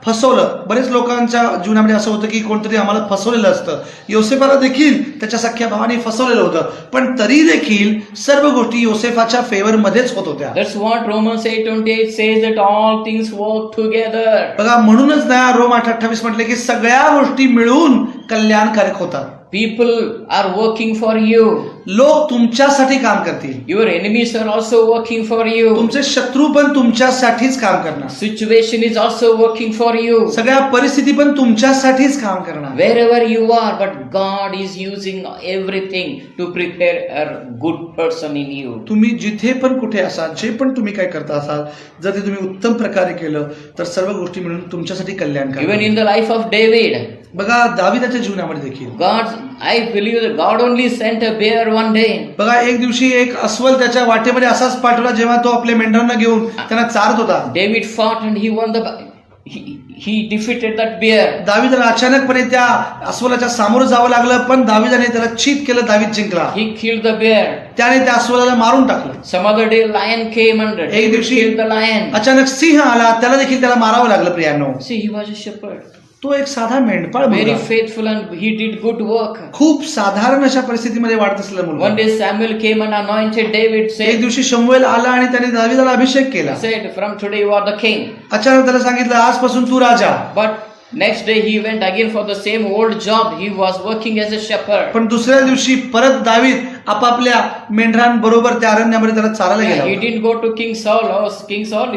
फसवलं. बरेच लोकांच्या जीवनामध्ये असं होतं की कोणतरी आम्हाला फसवलेलं असतं. योसेफाला देखील त्याच्या सख्या भावाने फसवलेलं होतं पण तरी देखील सर्व गोष्टी योसेफाच्या फेवर मध्येच होत होत्या. That's what Romans 8:28 says, that all things work together. बघा म्हणूनच ना रोम 8:28 म्हटले की सगळ्या गोष्टी मिळून कल्याणकारक होतात. People are working for you. लोक तुमच्यासाठी काम करतील. Your enemies are also working for you. तुमचे शत्रू पण तुमच्यासाठीच काम करणार. Situation is also working for you. सगळ्या परिस्थिती पण तुमच्यासाठीच काम करणार. Wherever you are, but God is using everything to prepare a good person in you. तुम्ही जिथे पण कुठे असाल, जे पण तुम्ही काय करता असाल, जर ते तुम्ही उत्तम प्रकारे केलं तर सर्व गोष्टी मिळून तुमच्यासाठी कल्याणकारी. Even in the life of David, बघा दाविदाच्या जीवनामध्ये देखील I believe that God only sent a bear one day. बघा एक दिवशी एक अस्वल त्याच्या वाटेमध्ये असाच पाठवला जेव्हा तो आपल्या मेंढरांना घेऊन त्यांना चारत होता. David fought and he won he defeated that bear. दाविदाला अचानकपणे त्या अस्वलाच्या सामोरं जावं लागलं पण दाविदाने त्याला चीत केलं. दावीद जिंकला. He killed the bear. त्याने त्या अस्वलाला मारून टाकलं. Some other day lion came and एक David दिवशी killed the lion. अचानक सिंह आला, त्याला देखील त्याला मारावं लागलं. प्रियांनो, See, he was a shepherd. तो एक साधा मेंढपाळ Very मुलगा, faithful, and he did good work. खूप साधारण अशा परिस्थितीमध्ये वाढत असलेला One मुलगा. day Samuel came and anointed David, एक said, दिवशी शमूएल आला आणि त्याने दाविदाला अभिषेक केला. from today you are the king. अचानक त्याला सांगितलं आजपासून तू राजा. But next day he went again for the same old job. He was working as a shepherd. पण दुसऱ्या दिवशी परत दावीद आपापल्या मेंढरांबरोबर त्या अरण्यामध्ये त्याला चारायला गेला He होता. didn't go to King Saul. Oh, King Saul,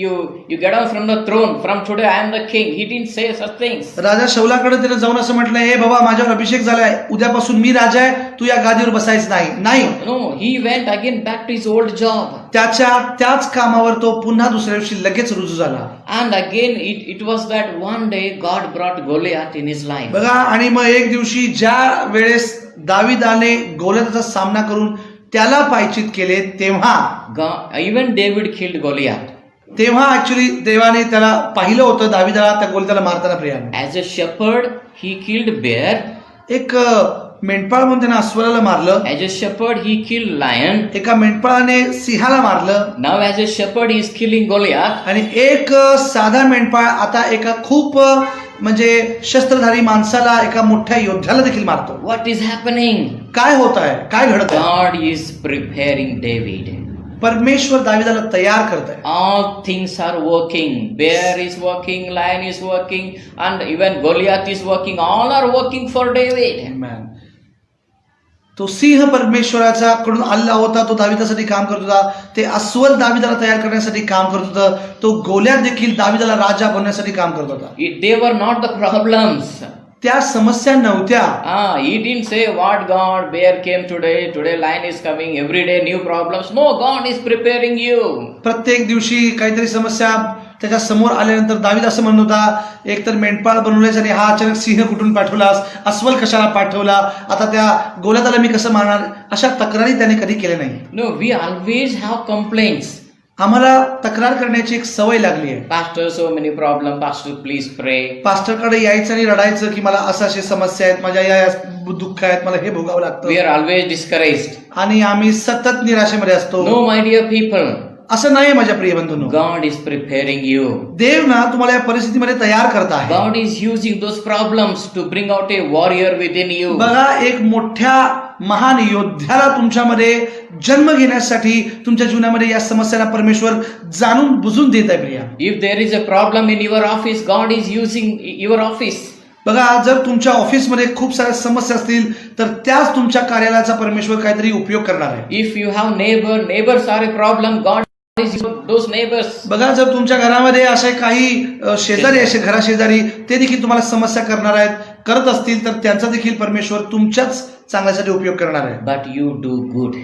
you get down from the throne. From today I am the king. He didn't say such things. राजा शौलाकडे त्याने जाऊन असं म्हटलं, हे बाबा माझ्यावर अभिषेक झालाय, उद्यापासून मी राजा आहे, तू या गादीवर बसायच नाही. No, he went again back to his old job. त्याच कामावर तो पुन्हा दुसऱ्या दिवशी लगेच रुजू झाला. And again it was that one day God brought Goliath in his life. बघा आणि मग एक दिवशी ज्या वेळेस दाविदाने गोलियाथचा सामना करून त्याला पायचीत केले तेव्हा Even David killed Goliath. तेव्हा ऍक्च्युली देवाने त्याला पाहिलं होतं दाविदाला त्या गोलियाथला मारताना. प्रियाने, As a shepherd, he killed bear. एक मेंढपाळ म्हणून त्याने अस्वलाला मारलं. As a shepherd, he killed lion. एका मेंढपाळाने सिंहाला मारलं. Now as a shepherd, he is killing Goliath. आणि एक साधा मेंढपाळ आता एका खूप म्हणजे शस्त्रधारी माणसाला, एका मोठ्या योद्ध्याला देखील मारतो. What is happening? काय होत आहे, काय घडत आहे? God is preparing David. परमेश्वर दाविदाला तयार करत आहे. All things are working. Bear is working, lion is working, and even Goliath is working. All are working for David. Amen. तो सिंह परमेश्वराचा कडून आलेला होता, तो दाविदासाठी काम करत होता. ते अस्वल दाविदाला तयार करण्यासाठी काम करत होतं. तो गोलियाथ देखील दाविदाला राजा बनण्यासाठी काम करत होता. They were not the problems. त्या समस्या नव्हत्या. He didn't say, what God, bear came today lion is coming, every day new problems. No, God is preparing you. प्रत्येक दिवशी काहीतरी समस्या त्याच्या समोर आल्यानंतर दावीद असं म्हणत होता, एकतर मेंढपाळ बनवलेस आणि हा अचानक सिंह कुठून पाठवलास, अस्वल कशाला पाठवला, आता त्या गोलाताला मी कसं मारणार, अशा तक्रारी त्याने कधी केल्या नाही. No, we always have complaints. आम्हाला तक्रार करण्याची एक सवय लागली आहे. Pastor, so many problems. Pastor, please pray. पास्टरकडे यायचं आणि रडायचं की मला अशा समस्या आहेत, माझ्या या दुःख आहेत, मला हे भोगावं We लागतं, are always discouraged. आणि आम्ही सतत निराशेमध्ये असतो. No, my dear people. असं नाही माझ्या प्रिय बंधूंनो. God is preparing you. देव ना तुम्हाला या परिस्थितीमध्ये तयार करत आहे. God is using those problems to bring out a warrior within you. बघा, एक मोठ्या महान योद्ध्याला तुमच्यामध्ये जन्म घेण्यासाठी तुमच्या जीवनामध्ये या समस्यांना परमेश्वर जाणून बुजून देत आहे Priya. If there is a problem in your office, God is using your office. बघा, जर तुमच्या ऑफिसमध्ये खूप साऱ्या समस्या असतील तर त्याच तुमच्या कार्यालयाचा परमेश्वर काहीतरी उपयोग करणार आहे. If you have neighbors are a problem, God is using those neighbors. बघा, जर तुमच्या घरामध्ये असे काही शेजारी असे घराशेजारी ते देखील तुम्हाला समस्या करणार आहेत, करत असतील तर त्यांचा देखील परमेश्वर तुमच्याच चांगल्यासाठी उपयोग करणार आहे. But you do good.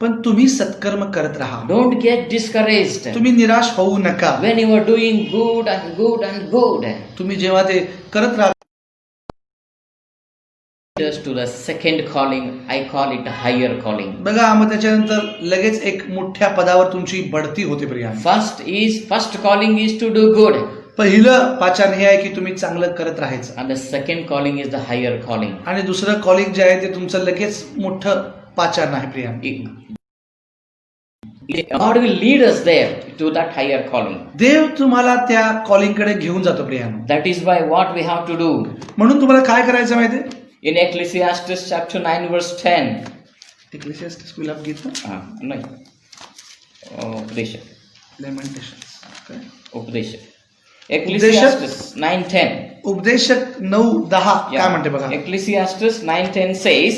पण तुम्ही सत्कर्म करत राहा. Don't get discouraged. तुम्ही निराश होऊ नका. When you are doing good and good and good, तुम्ही जेव्हा ते करत राहा, us to the second calling. I call it a higher calling. बघा, मग त्याच्यानंतर लगेच एक मोठ्या पदावर तुमची बढती होते Priya. First calling is to do good. पहिलं पाचारण हे आहे की तुम्ही चांगलं करत राहायचं, And the second calling is the higher calling. आणि दुसरं कॉलिंग जे आहे ते तुमचं लगेच मोठं पाचारण आहे Priya. God will lead us there to that higher calling. देव तुम्हाला त्या कॉलिंग कडे घेऊन जातो Priya. That is why what we have to do. म्हणून तुम्हाला काय करायचं माहितीये? In Ecclesiastes chapter 9 verse 10. Ecclesiastes will have given No. Updesha. Lamentations. Okay. Updesha. Ecclesiastes 9:10. उपदेशक 9:10 काय म्हणते बघा. Ecclesiastes 9:10 says,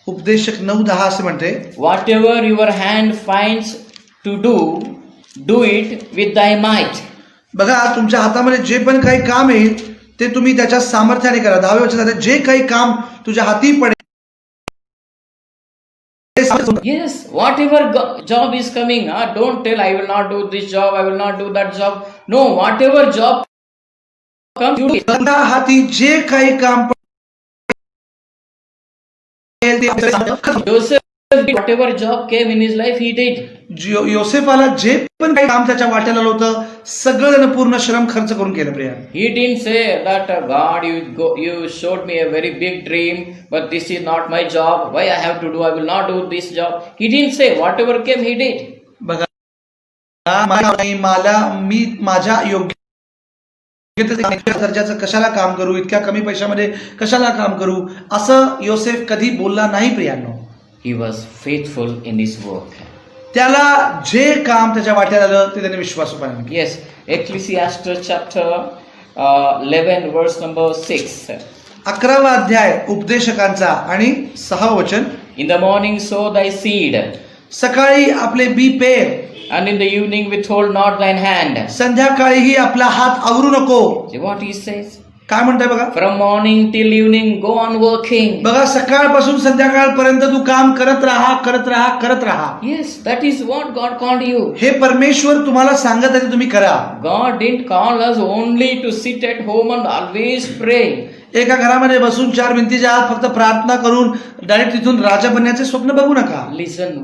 उपदेशक 9:10 असे म्हणते, whatever your hand finds to do, do it with thy might. बघा, तुमच्या हातामध्ये जे पण काही काम येईल ते तुम्ही त्याच्या सामर्थ्याने करा. 10व्या वचनात जे काही काम तुझ्या हाती पडेल. Yes, whatever job is coming, don't tell I will not do this job, I will not do that job. No, whatever job comes, you do it. तुझ्या हाती जे काही काम पडेल Joseph, whatever job came in his life, he did. योसेफाला जे पण काही काम त्याच्या वाट्याला आलं होतं सगळं त्यानं पूर्ण श्रम खर्च करून केलं Priya. He didn't say that God, you showed me a very big dream, but this is not my job. Why I have to do? I will not do this job. He didn't say. Whatever came, he did. बघा, मी माझ्या योग्य दर्जाचं कशाला काम करू, इतक्या कमी पैशामध्ये कशाला काम करू, असं योसेफ कधी बोलला नाही प्रियांनो. He was faithful in his work. त्याला जे काम त्याच्या वाट्याला आलं ते त्याने विश्वासूपणे केलं. Yes, Ecclesiastes chapter 11 verse number 6. 11वा अध्याय उपदेशकांचा आणि 6व वचन. In the morning sow thy seed, सकाळी आपले बी पेर, and in the evening withhold not thine hand. संध्याकाळीही आपला हात आवरू नको. See what he says? काय म्हणताय बघा. From morning till evening go on working. बघा, सकाळपासून संध्याकाळपर्यंत तू काम करत राहा, करत राहा, करत राहा. Yes, that is what God called you. हे परमेश्वर तुम्हाला सांगत आहे, तुम्ही करा. God didn't call us only to sit at home and always pray. एका घरामध्ये बसून 4 भिंतीच्या आत फक्त प्रार्थना करून डायरेक्ट तिथून राजा बनण्याचे स्वप्न बघू नका. Listen,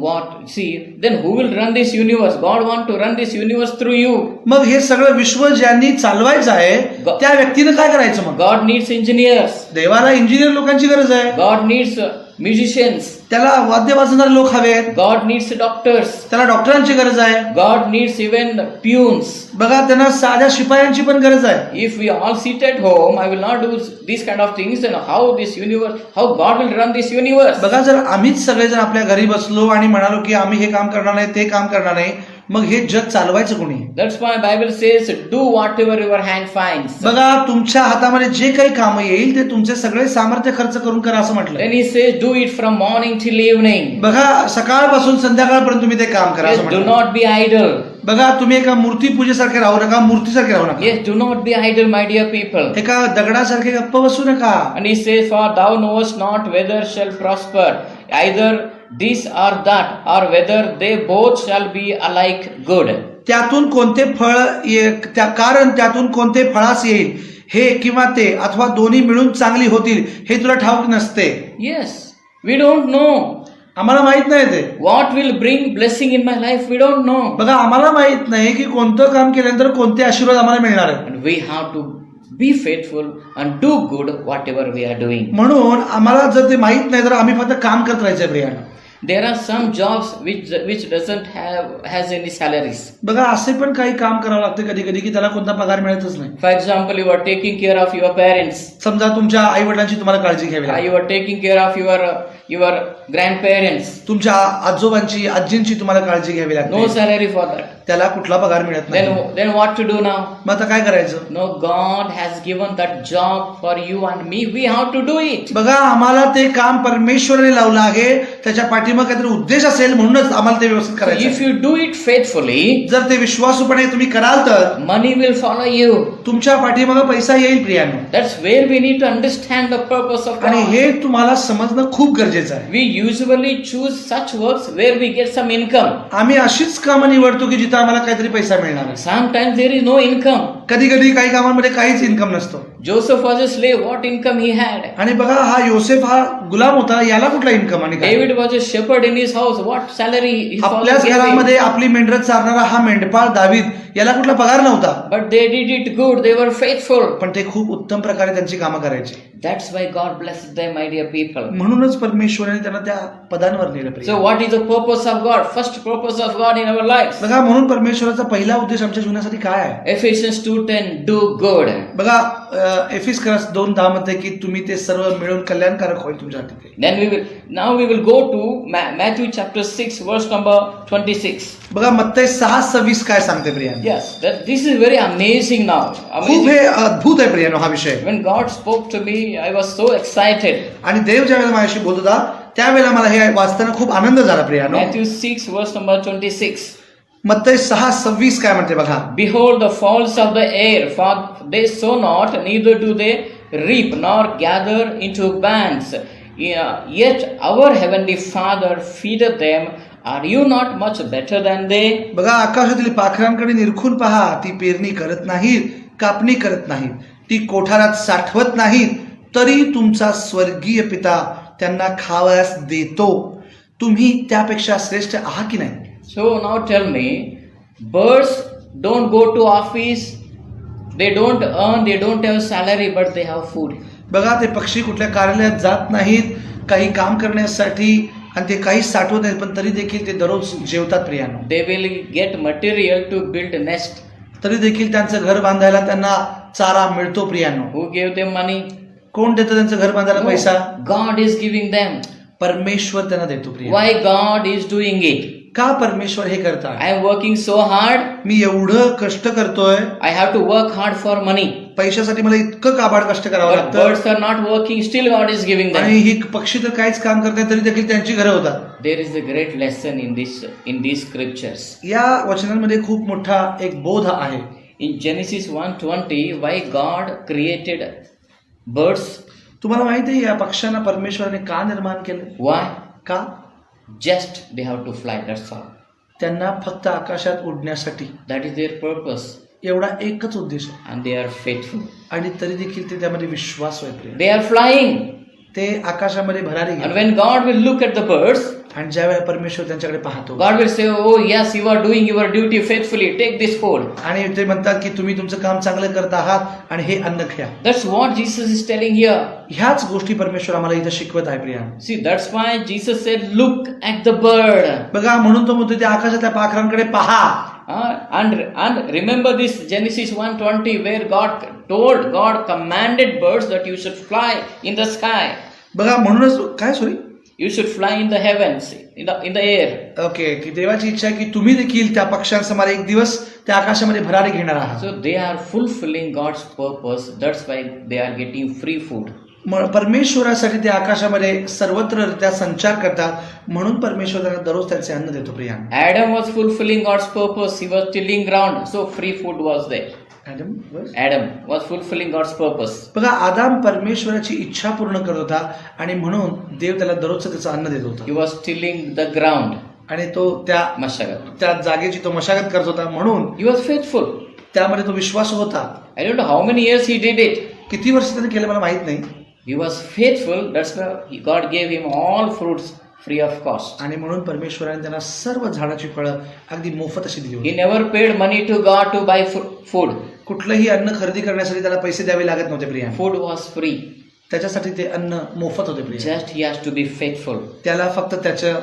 see, then who will run this universe? God want to run this universe through you. मग हे सगळं विश्व ज्यांनी चालवायचं आहे त्या व्यक्तीने काय करायचं मग? God needs engineers. देवाला इंजिनियर लोकांची गरज आहे. God needs musicians. त्याला वाद्य वाजवणारे लोक हवेत. God needs doctors. त्याला डॉक्टरांची गरज आहे. God needs even peons. बघा, त्यांना साध्या शिपायांची पण गरज आहे. If we all sit at home, I will not do these kind of things, then how God will run this universe? बघा, जर आम्हीच सगळेजण आपल्या घरी बसलो आणि म्हणालो की आम्ही हे काम करणार नाही, ते काम करणार नाही, मग हे जग चालवायचं कोणी? That's why Bible says, do whatever your hand finds. बघा, तुमच्या हातामध्ये जे काही काम येईल ते तुमचे सगळे सामर्थ्य खर्च करून करा असं म्हटलं. Then he says, do it from morning till evening. बघा, सकाळपासून संध्याकाळपर्यंत तुम्ही ते काम करा असं Yes, do म्हटलं. not be idle. बघा, तुम्ही एका मूर्ती पूजेसारखे राहू नका, मूर्तीसारखे राहू नका. Yes, do not be idle, my dear people. एका दगडासारखे गप्प बसू नका. And he says, for thou knowest not whether shall prosper, either this or that, or whether they both shall be alike good. त्यातून कोणते फळ कारण त्यातून कोणते फळास येईल हे किंवा ते अथवा दोन्ही मिळून चांगली होतील हे तुला ठाऊक नसते. Yes, we don't know आम्हाला माहित नाही ते. what will bring blessing in my life. We don't know. बघा आम्हाला माहित नाही की कोणतं काम केल्यानंतर कोणते आशीर्वाद आम्हाला मिळणार आहेत. And we have to be faithful and do good whatever we are doing. म्हणून आम्हाला जर ते माहित नाही तर आम्ही फक्त काम करत राहायचं प्रियानो. There are some jobs which doesn't has any salaries. बघा असे पण काही काम करावं लागते कधी कधी की त्याला कोणता पगार मिळतच नाही. For example, you are taking care of your parents. समजा तुमच्या आई वडिलांची तुम्हाला काळजी घ्यावी लागते. You are taking care of your grandparents. तुमच्या आजोबांची आजींची तुम्हाला काळजी घ्यावी No लागते. salary for that. त्याला कुठला पगार मिळत नाही. Then what to do now? मग आता काय करायचं. No, God has given that job for you and me. We have to do it. बघा आम्हाला ते काम परमेश्वराने लावलं आहे. त्याच्या पाठीमागे काहीतरी उद्देश असेल म्हणूनच आम्हाला ते व्यवस्थित So करायचं. if you do it faithfully, जर ते विश्वासूपणे तुम्ही कराल तर money will follow you. तुमच्या पाठीमागे पैसा येईल प्रियानो. That's where we need to understand the purpose of आणि God. हे तुम्हाला समजणं खूप गरजेचं आहे. We usually choose such works where we get some income. आम्ही अशीच कामं निवडतो की जिथं आम्हाला काहीतरी पैसा मिळणार आहे. Sometimes there is no income. कधी कधी काही कामांमध्ये काहीच इन्कम नसतो. Joseph was a slave. What income he had? आणि बघा हा योसेफ हा गुलाम होता, याला कुठला इन्कम आणि काय. David was a shepherd in his house. What salary his father आपल्याच gave him? घरामध्ये आपली मेंढरं चारणारा हा मेंढपाळ दावीद याला कुठला पगार नव्हता. But they did it good. They were faithful. पण ते खूप उत्तम प्रकारे त्यांची कामं करायची. That's why God blesses them, my dear people. म्हणूनच परमेश्वराने त्यांना त्या पदांवर नेलं प्रिय. So what is the purpose of God? First purpose of God in our lives. बघा म्हणून परमेश्वराचा पहिला उद्देश आमच्या जीवनासाठी काय आहे. Ephesians 2:10, do good. बघा एफिसकरस 2:10 मध्ये की तुम्ही ते सर्व मिळून कल्याणकारक होईल तुमच्यासाठी. Then now we will go to Matthew chapter 6 verse number 26. बघा मत्तई 6:26 काय सांगते Priya. Yes, this is very amazing now. खूप Amazing. हे अद्भुत आहे प्रियानो हा विषय. When God spoke to me, I was so excited. आणि देव ज्या वेळेला माझ्याशी बोलत होता त्यावेळेला मला हे वाचताना खूप आनंद झाला प्रियानो. Matthew 6 verse number 26. मत्तई 6:26 काय म्हणते बघा. Behold the fowls of the air, for they sow not, neither do they reap, nor gather into barns. Yet our heavenly Father feedeth them. Are you not much better than they? बघा आकाशातील पाखरांकडे निरखून पहा, ती पेरणी करत नाहीत, कापणी करत नाहीत, ती कोठारात साठवत नाहीत, तरी तुमचा स्वर्गीय पिता त्यांना खावयास देतो. तुम्ही त्यापेक्षा श्रेष्ठ आहात की नाही. So now tell me, birds don't go to office, they don't earn, they don't have salary, but they have food. बघा ते पक्षी कुठल्या कार्यालयात जात नाहीत काही काम करण्यासाठी आणि ते काही साठवत नाहीत, पण तरी देखील ते दररोज जेवतात प्रियानो. They will get material to build a nest. तरी देखील त्यांचं घर बांधायला त्यांना चारा मिळतो प्रियानो. Who gave them money? कोण देतं त्यांचं घर बांधायला No, पैसा. God is giving them. परमेश्वर त्यांना देतो Priya. Why God is doing it? का परमेश्वर हे करतात. I am working so hard. मी एवढं कष्ट करतोय, I have to work hard for money. पैशासाठी मला इतकं काबाड कष्ट करावं But लागतं. birds are not working, still God is giving them. आणि ही पक्षी तर काहीच काम करत नाही तरी देखील त्यांची घरं होतात. There is a great lesson in these scriptures. या वचनांमध्ये खूप मोठा एक बोध आहे. In Genesis 1:20, why God created birds? तुम्हाला माहिती आहे या पक्ष्यांना परमेश्वराने का निर्माण केलं. Why? का. Just they have to fly, that's all. त्यांना फक्त आकाशात उडण्यासाठी. That is their purpose. एवढा एकच उद्देश आहे. And they are faithful. आणि तरी देखील ते त्यामध्ये विश्वास आहे. They are flying. ते आकाशामध्ये भरारी And घेतात. when God will look at the birds, आणि ज्या वेळेला परमेश्वर त्यांच्याकडे पाहतो God will say, oh yes, you are doing your duty faithfully, take this food. आणि ते म्हणतात की तुम्ही तुमचं काम चांगलं करत आहात आणि हे अन्न घ्या. That's what Jesus is telling here. ह्याच गोष्टी परमेश्वर आम्हाला इथं शिकवत आहे Priya. See, that's why Jesus said, look at the bird. बघा म्हणून तो म्हणतो त्या आकाशातल्या पाखरांकडे पहा. And remember this Genesis 1:20 where God commanded birds that you should fly in the sky. बघा म्हणूनच काय sorry You should fly in the heavens, in the air. Okay की देवाची इच्छा आहे की तुम्ही देखील त्या पक्ष्यांसमार एक दिवस त्या आकाशामध्ये भरारी घेणार आहात. So they are fulfilling God's purpose. That's why they are getting free food. परमेश्वरासाठी ते आकाशामध्ये सर्वत्ररित्या संचार करतात म्हणून परमेश्वर त्यांना दररोज त्यांचे अन्न देतो Priya. Adam was fulfilling God's purpose. He was tilling ground, so free food was there. Adam was fulfilling God's purpose. बघा आदाम परमेश्वराची इच्छा पूर्ण करत होता आणि म्हणून देव त्याला दररोजचं त्याचं अन्न देत होता. He was tilling the ground. आणि तो Mashagat. त्या जागेची तो मशागत करत होता म्हणून He was faithful. त्यामध्ये तो विश्वास होता. I don't know how many years he did it. किती वर्ष त्याने केलं मला माहित नाही. He was faithful. That's why God gave him all fruits free of cost. आणि म्हणून परमेश्वराने त्यांना सर्व झाडाची फळं अगदी मोफत अशी दिली He होती. never paid money to God to buy food. कुठलंही अन्न खरेदी करण्यासाठी त्याला पैसे द्यावे लागत नव्हते प्रिया. Food was free. त्याच्यासाठी ते अन्न मोफत होते Priya. Just he has to be faithful. त्याला फक्त त्याच्या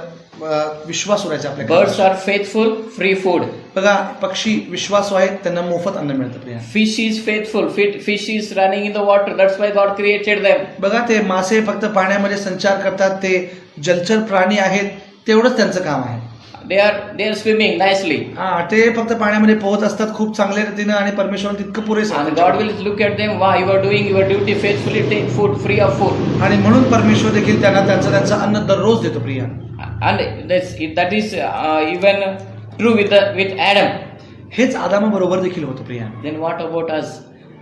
विश्वास उरायचा आपल्या Birds are faithful, free food. बघा पक्षी विश्वासू आहेत त्यांना मोफत अन्न मिळतं Priya. Fish is faithful. Fish is running in the water. That's why God created them. बघा ते मासे फक्त पाण्यामध्ये संचार करतात, ते जलचर प्राणी आहेत, तेवढंच त्यांचं काम आहे. They are swimming nicely. हा ते फक्त पाण्यामध्ये पोहत असतात खूप चांगल्या रीतीनं आणि परमेश्वराने तितकं पुरेसं And आहे. God will look at them. Wow, you are doing your duty faithfully. Take food free of food. आणि म्हणून परमेश्वर देखील त्यांना त्यांचं अन्न दररोज देतो Priya. And that is even true with Adam. हेच आदामाबरोबर देखील होतं Priya. Then what about us?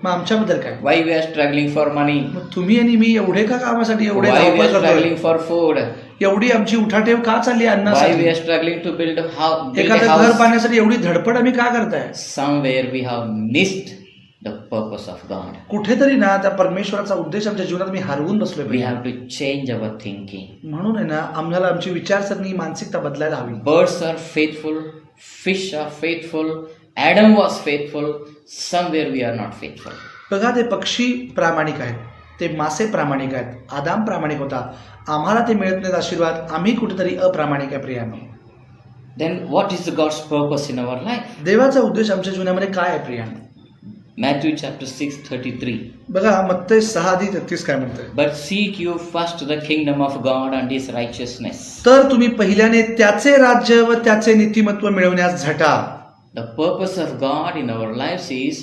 मग आमच्याबद्दल काय? Why we are struggling for money? मग तुम्ही आणि मी एवढे का कामासाठी एवढे Why we धावपळ are करतोय? struggling for food? एवडी आमची उठाठेव का चालली Why we अन्नासाठी? are struggling to build a एखादं घर house? बांधण्यासाठी एवढी धडपड आम्ही का करताय? Somewhere we have missed the purpose of God. कुठेतरी ना त्या परमेश्वराचा उद्देश आमच्या जीवनात मी हरवून बसलोय We Priya. have to change our thinking. म्हणून आहे ना आम्हाला आमची विचारसरणी मानसिकता बदलायला हवी. Birds are faithful, fish are faithful, Adam was faithful, somewhere we are not faithful. बघा ते पक्षी प्रामाणिक आहेत, ते मासे प्रामाणिक आहेत, आदाम प्रामाणिक होता, आम्हाला ते मिळत नाहीत आशीर्वाद, आम्ही कुठेतरी अप्रामाणिक आहे प्रियानो. Then what is God's purpose in our life? देवाचा उद्देश आमच्या जीवनामध्ये काय आहे प्रियानो? Matthew chapter 6:33. बघा मत्तई 6:33 काय म्हणतंय? But seek you first the kingdom of God and his righteousness. तर तुम्ही पहिल्याने त्याचे राज्य व त्याचे नीतिमत्व मिळवण्यास झटा. The purpose of God in our lives is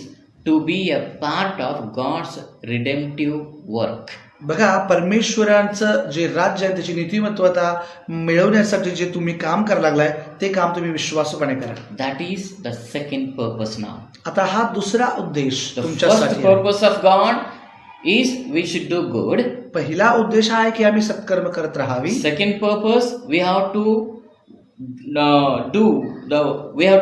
to be a part of God's redemptive work. बघा परमेश्वरांचं जे राज्य आहे त्याची नीतिमत्वता मिळवण्यासाठी जे तुम्ही काम करायला लागलाय ते काम तुम्ही विश्वासूपणे करा. That is the second purpose now. आता हा दुसरा उद्देश The तुमच्यासाठी first आहे. purpose of God is we should do good. पहिला उद्देश हा आहे की आम्ही सत्कर्म करत राहावी. Second purpose, we have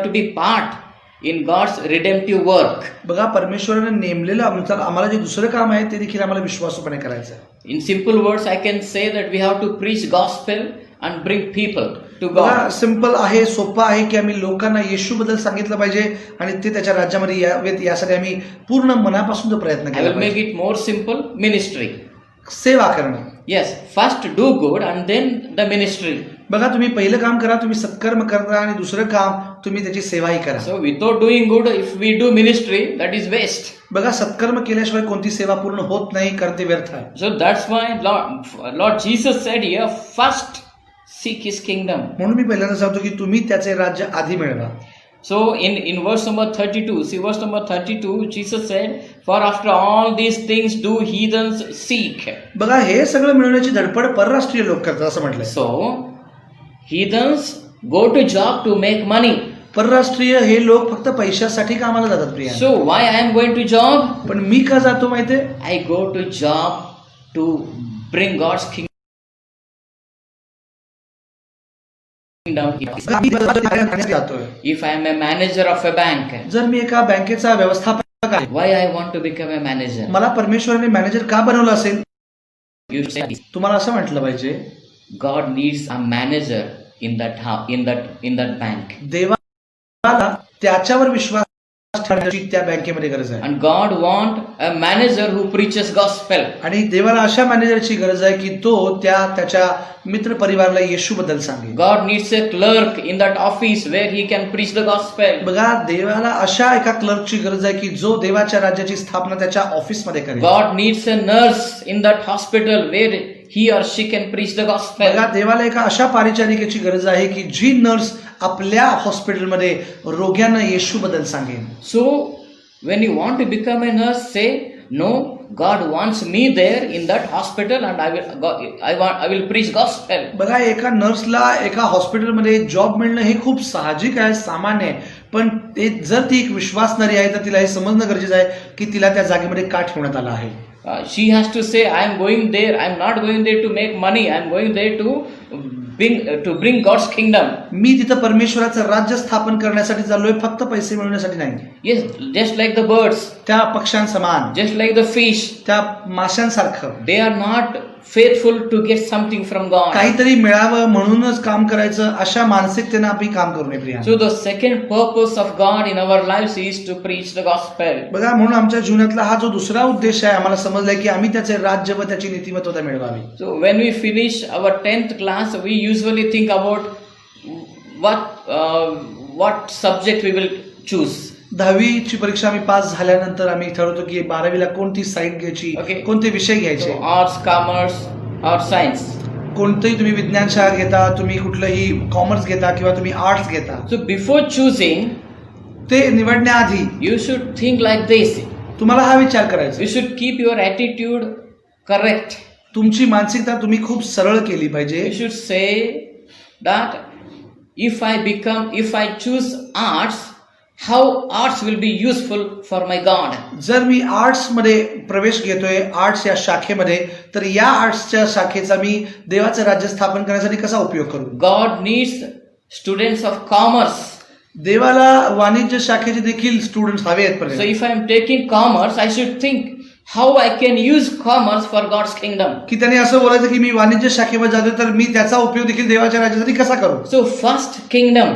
to be part in God's redemptive work. बघा परमेश्वराने नेमलेलं आम्हाला जे दुसरं काम आहे ते देखील आम्हाला विश्वासूपणे करायचं आहे. In simple words, I can say that we have to preach gospel and bring people to बघा God. सिंपल आहे, सोपं आहे की आम्ही लोकांना येशूबद्दल सांगितलं पाहिजे आणि ते त्याच्या राज्यामध्ये यावेत यासाठी आम्ही पूर्ण मनापासून तो प्रयत्न I केला will make पाहिजे. it more simple, ministry. सेवा करणं. Yes, first do good and then the ministry. बघा तुम्ही पहिलं काम करा, तुम्ही सत्कर्म करा आणि दुसरं काम तुम्ही त्याची सेवाही करा. So without doing good, if we do ministry, that is waste. बघा सत्कर्म केल्याशिवाय कोणती सेवा पूर्ण होत नाही, करते व्यर्थ आहे. So that's why Lord Jesus said here, first seek his kingdom. म्हणून मी पहिल्यांदा सांगतो की तुम्ही त्याचे राज्य आधी मिळवा. So in verse number 32, see verse number 32, Jesus said, for after all these things do heathens seek. बघा हे सगळं मिळवण्याची धडपड परराष्ट्रीय लोक करतात असं म्हटलंय. So heathens go to job to make money. परराष्ट्रीय हे लोक फक्त पैशासाठी कामाला जातात Priya. So why I am going to job? पण मी का जातो माहितीये? I go to job to bring God's kingdom. जातोय. If I am a manager of a bank, जर मी एका बँकेचा व्यवस्थापक आहे, why I want to become a manager? मला परमेश्वराने मॅनेजर का बनवलं असेल? You say तुम्हाला असं म्हटलं पाहिजे, God needs a manager in that house, in that bank. देवाला त्याच्यावर विश्वास ठेवण्याची त्या बँकेमध्ये गरज आहे. And God want a manager who preaches gospel. आणि देवाला अशा मॅनेजरची गरज आहे की तो त्याच्या मित्र परिवाराला येशूबद्दल सांगेल. God needs a clerk in that office where he can preach the gospel. बघा देवाला अशा एका क्लर्कची गरज आहे की जो देवाच्या राज्याची स्थापना त्याच्या ऑफिसमध्ये करेल. God needs a nurse in that hospital where he or she can preach the gospel. बघा देवाला एका अशा पारिचारिकेची गरज आहे की जी नर्स आपल्या हॉस्पिटलमध्ये रोग्यांना येशूबद्दल सांगेल. So when you want to become a nurse, say no, God wants me there in that hospital and I will preach gospel. बघा एका नर्सला एका हॉस्पिटलमध्ये जॉब मिळणं हे खूप साहजिक आहे, सामान्य आहे. पण जर ती एक विश्वासणारी आहे तर तिला हे समजणं गरजेचं आहे की तिला त्या जागेमध्ये का ठेवण्यात आलं आहे. she has to say, I am going there. I am not going there to make money. I am going there to bring God's kingdom. मी तिथं परमेश्वराचं राज्य स्थापन करण्यासाठी चाललोय, फक्त पैसे मिळवण्यासाठी नाही. Yes, just like the birds, त्या पक्ष्यांसमान, just like the fish, त्या माशांसारखं they are not faithful to get something from God. काहीतरी मिळावं म्हणूनच काम करायचं, अशा मानसिकतेनं आपण काम करू नये Priya. So the second purpose of God in our lives is to preach the gospel. बघा, म्हणून आमच्या जीवनातला हा जो दुसरा उद्देश आहे, आम्हाला समजलाय की आम्ही त्याचे राज्य व त्याची नीतिमत्वता मिळवावी. So when we finish our 10th class, we usually think about what subject we will choose. 10वीची परीक्षा आम्ही पास झाल्यानंतर आम्ही ठरवतो की 12वीला कोणती साईड घ्यायची, Okay. कोणते विषय So घ्यायचे. arts, commerce, or science. कोणतंही तुम्ही विज्ञान शाखा घेता, तुम्ही कुठलंही कॉमर्स घेता किंवा तुम्ही आर्ट्स घेता, So before choosing, ते निवडण्याआधी you should think like this. तुम्हाला हा विचार करायचा. You should keep your attitude correct. तुमची मानसिकता तुम्ही खूप सरळ केली पाहिजे. You should say that if I choose arts, how arts will be useful for my God. जर मी आर्ट्स मध्ये प्रवेश घेतोय, आर्ट्स या शाखेमध्ये, तर या आर्ट्सच्या शाखेचा मी देवाचं राज्य स्थापन करण्यासाठी कसा उपयोग करू. God needs students of commerce. देवाला वाणिज्य शाखेचे देखील स्टुडंट्स हवे आहेत. So पर्यंत if I am taking commerce, I should think how I can use commerce for God's kingdom. की त्याने असं बोलायचं की मी वाणिज्य शाखेमध्ये जातोय, तर मी त्याचा उपयोग देखील देवाच्या राज्यासाठी कसा करू. So first kingdom,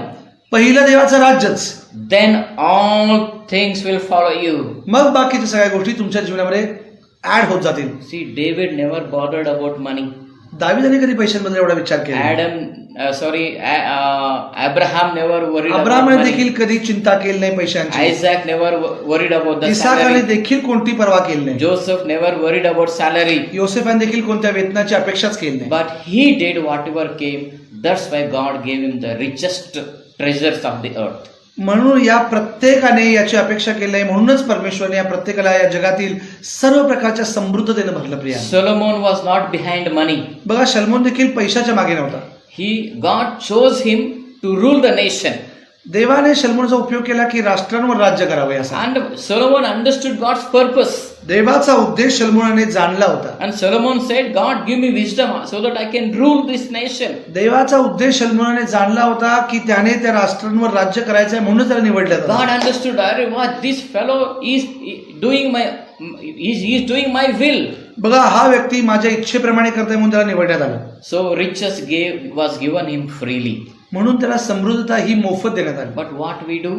पहिलं देवाचं राज्यच, then all things will follow you. मग बाकीच्या सगळ्या गोष्टी तुमच्या जीवनामध्ये ऍड होत जातील. See, David never bothered about money. दाविदाने कधी पैशांबद्दल एवढा विचार केला. Abraham never worried about अब्राहमने money. देखील कधी चिंता केली नाही पैशांची. Isaac never worried about the इसाकाने salary. देखील कोणती पर्वा केली नाही. Joseph never worried about salary. योसेफाने देखील कोणत्या वेतनाची अपेक्षाच केली नाही. But he did whatever came. That's why God gave him the richest treasures of the earth. म्हणून या प्रत्येकाने याची अपेक्षा केली आहे, म्हणूनच परमेश्वरने या प्रत्येकाला या जगातील सर्व प्रकारच्या समृद्धतेनं भरलं. Priya, Solomon was not behind money. बघा, शल्मोन देखील पैशाच्या मागे नव्हता. God chose him to rule the nation. देवाने शल्मोनचा उपयोग केला की राष्ट्रांवर राज्य करावे असा. And Solomon understood God's purpose. देवाचा उद्देश शल्मोनाने जाणला होता. And Solomon said, God, give me wisdom so that I can rule this nation. देवाचा उद्देश शल्मोनाने जाणला होता की त्याने त्या राष्ट्रांवर राज्य करायचं आहे, म्हणून त्याला निवडलं होतं. God understood, what this fellow is doing he is doing my will. बघा, हा व्यक्ती माझ्या इच्छेप्रमाणे करताय म्हणून त्याला निवडण्यात आलं. So riches was given him freely. म्हणून त्याला समृद्धता ही मोफत देण्यात आली. But what we do?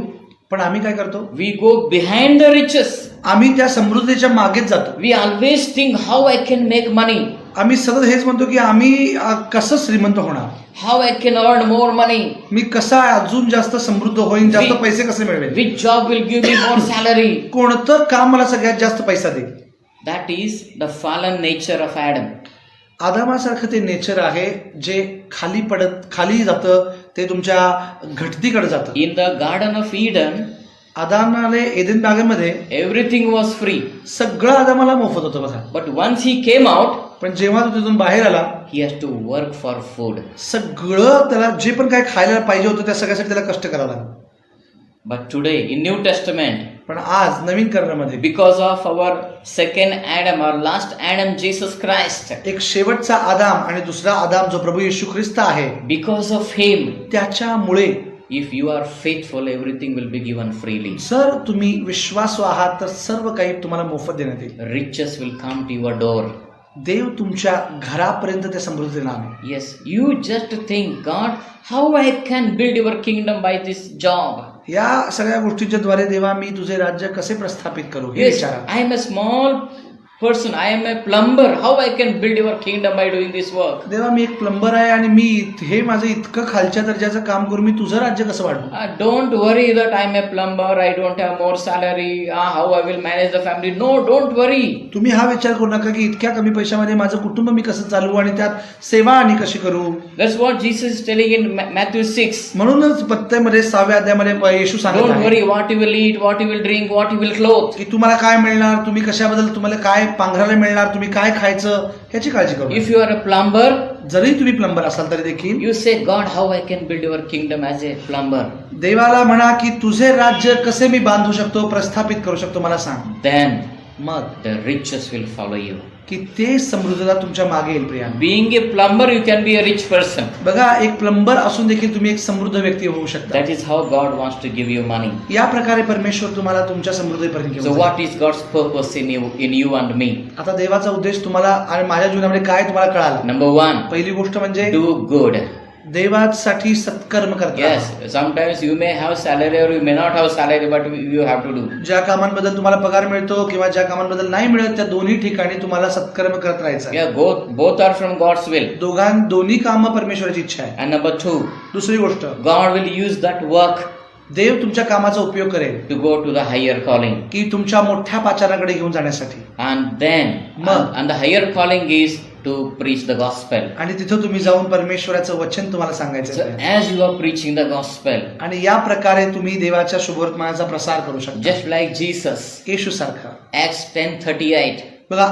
पण आम्ही काय करतो? We go behind the riches. आम्ही त्या समृद्धीच्या मागेच जातो. We always think how I can make money. आम्ही सतत हेच म्हणतो की आम्ही कसं श्रीमंत होणार, How I can earn more money. मी कसा अजून जास्त समृद्ध होईन, जास्त पैसे कसे मिळवेल, Which job will give me more salary? कोणतं काम मला सगळ्यात जास्त पैसा देईल. That is the fallen nature of Adam. आदामासारखं ते नेचर आहे जे खाली जातं, ते तुमच्या घटतीकडे जातं. In the Garden of Eden, आदामाने Eden बागेमध्ये everything was free. सगळं आदामाला मोफत होतं बघा. But once he came out, पण जेव्हा तो तिथून बाहेर आला, he has to work for food. सगळं त्याला जे पण काय खायला पाहिजे होतं त्या सगळ्यासाठी त्याला कष्ट करावं लागलं. But today, in New Testament, पण आज नवीन करण्यामध्ये because of our second Adam, our last Adam, Jesus Christ, एक शेवटचा आदाम आणि दुसरा आदाम जो प्रभू येशू ख्रिस्त आहे, because of him, त्याच्यामुळे if you are faithful, everything will be given freely. जर तुम्ही विश्वासू आहात तर सर्व काही तुम्हाला मोफत देण्यात येईल. Riches will come to your door. देव तुमच्या घरापर्यंत त्या समृद्धी देणार आहे. Yes, you just think, God, how I can build your kingdom by this job? या सगळ्या गोष्टींच्या द्वारे देवा मी तुझे राज्य कसे प्रस्थापित करू हे Yes, विचारा. I am a small person, I am a plumber, how I can build your kingdom by doing this work? देवा मी एक प्लंबर आहे आणि मी हे माझं इतकं खालच्या दर्जाचं काम करून मी तुझं राज्य कसं वाढवू. Don't worry that I am a plumber, I don't have more salary, how I will manage the family. No, don't worry. तुम्ही हा विचार करू नका की इतक्या कमी पैशामध्ये माझं कुटुंब मी कसं चालवू आणि त्यात सेवा आणि कशी करू. That's what Jesus is telling in Matthew 6. म्हणूनच पत्त्यामध्ये 6व्या अध्यायामध्ये येशू सांगत Don't आहे worry what you will eat, what you will drink, what you will clothe. की तुम्हाला काय मिळणार, तुम्ही कशाबद्दल, तुम्हाला काय पांघरायला मिळणार, तुम्ही काय खायचं याची काळजी करू. If you are a plumber, जरी तुम्ही प्लंबर असाल तरी देखील you say, God, how I can build your kingdom as a plumber? देवाला म्हणा की तुझे राज्य कसे मी बांधू शकतो, प्रस्थापित करू शकतो मला सांग. Then मग the riches will follow you. की ते समृद्धता तुमच्या मागे येईल Priya. Being a plumber, you can be a rich person. बघा, एक प्लंबर असून देखील तुम्ही एक समृद्ध व्यक्ती होऊ शकता. That is how God wants to give you money. या प्रकारे परमेश्वर तुम्हाला तुमच्या समृद्धीपर्यंत घेऊन So जाईल. what is God's purpose in you and me? आता देवाचा उद्देश तुम्हाला आणि माझ्या जीवनामध्ये काय तुम्हाला कळाला. Number one, पहिली गोष्ट म्हणजे do good. देवासाठी सत्कर्म करता. Yes, sometimes you may have salary or you may not have salary, but you have to do. ज्या कामांबद्दल तुम्हाला पगार मिळतो किंवा ज्या कामांबद्दल नाही मिळत त्या दोन्ही ठिकाणी तुम्हाला सत्कर्म करत राहायचं आहे. Yeah, both are from God's will. दोन्ही कामं परमेश्वराची इच्छा आहे. And number two, दुसरी गोष्ट, God will use that work देव तुमच्या कामाचा उपयोग करेल to go to the higher calling. की तुमच्या मोठ्या पाचाराकडे घेऊन जाण्यासाठी. And then, and the higher calling is to preach the gospel. आणि तिथं तुम्ही जाऊन परमेश्वराचं वचन तुम्हाला सांगायचं So आहे. as you are preaching the gospel, आणि या प्रकारे तुम्ही देवाच्या शुभवर्तमानाचा प्रसार करू शकता. just like Jesus, येशू सारखा. Acts 10:38, बघा,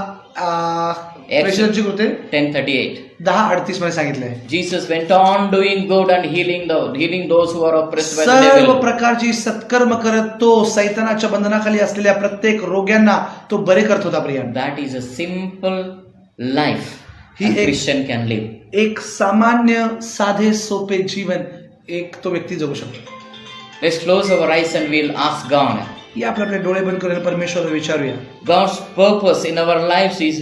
प्रेषितांची कृत्ये 10:38. 10:38 मध्ये सांगितलंय. Jesus went on doing good and healing those who are oppressed by the सर्व devil. प्रकारची सत्कर्म करत तो सैतानाच्या बंधनाखाली असलेल्या प्रत्येक रोग्यांना तो बरे करत होता Priya. That is a simple life he a एक- Christian can live. एक सामान्य साधे सोपे जीवन एक तो व्यक्ती जगू शकतो. Let's close our eyes and we'll ask God. या आपले डोळे बंद करून परमेश्वराला विचारूया. God's purpose in our lives is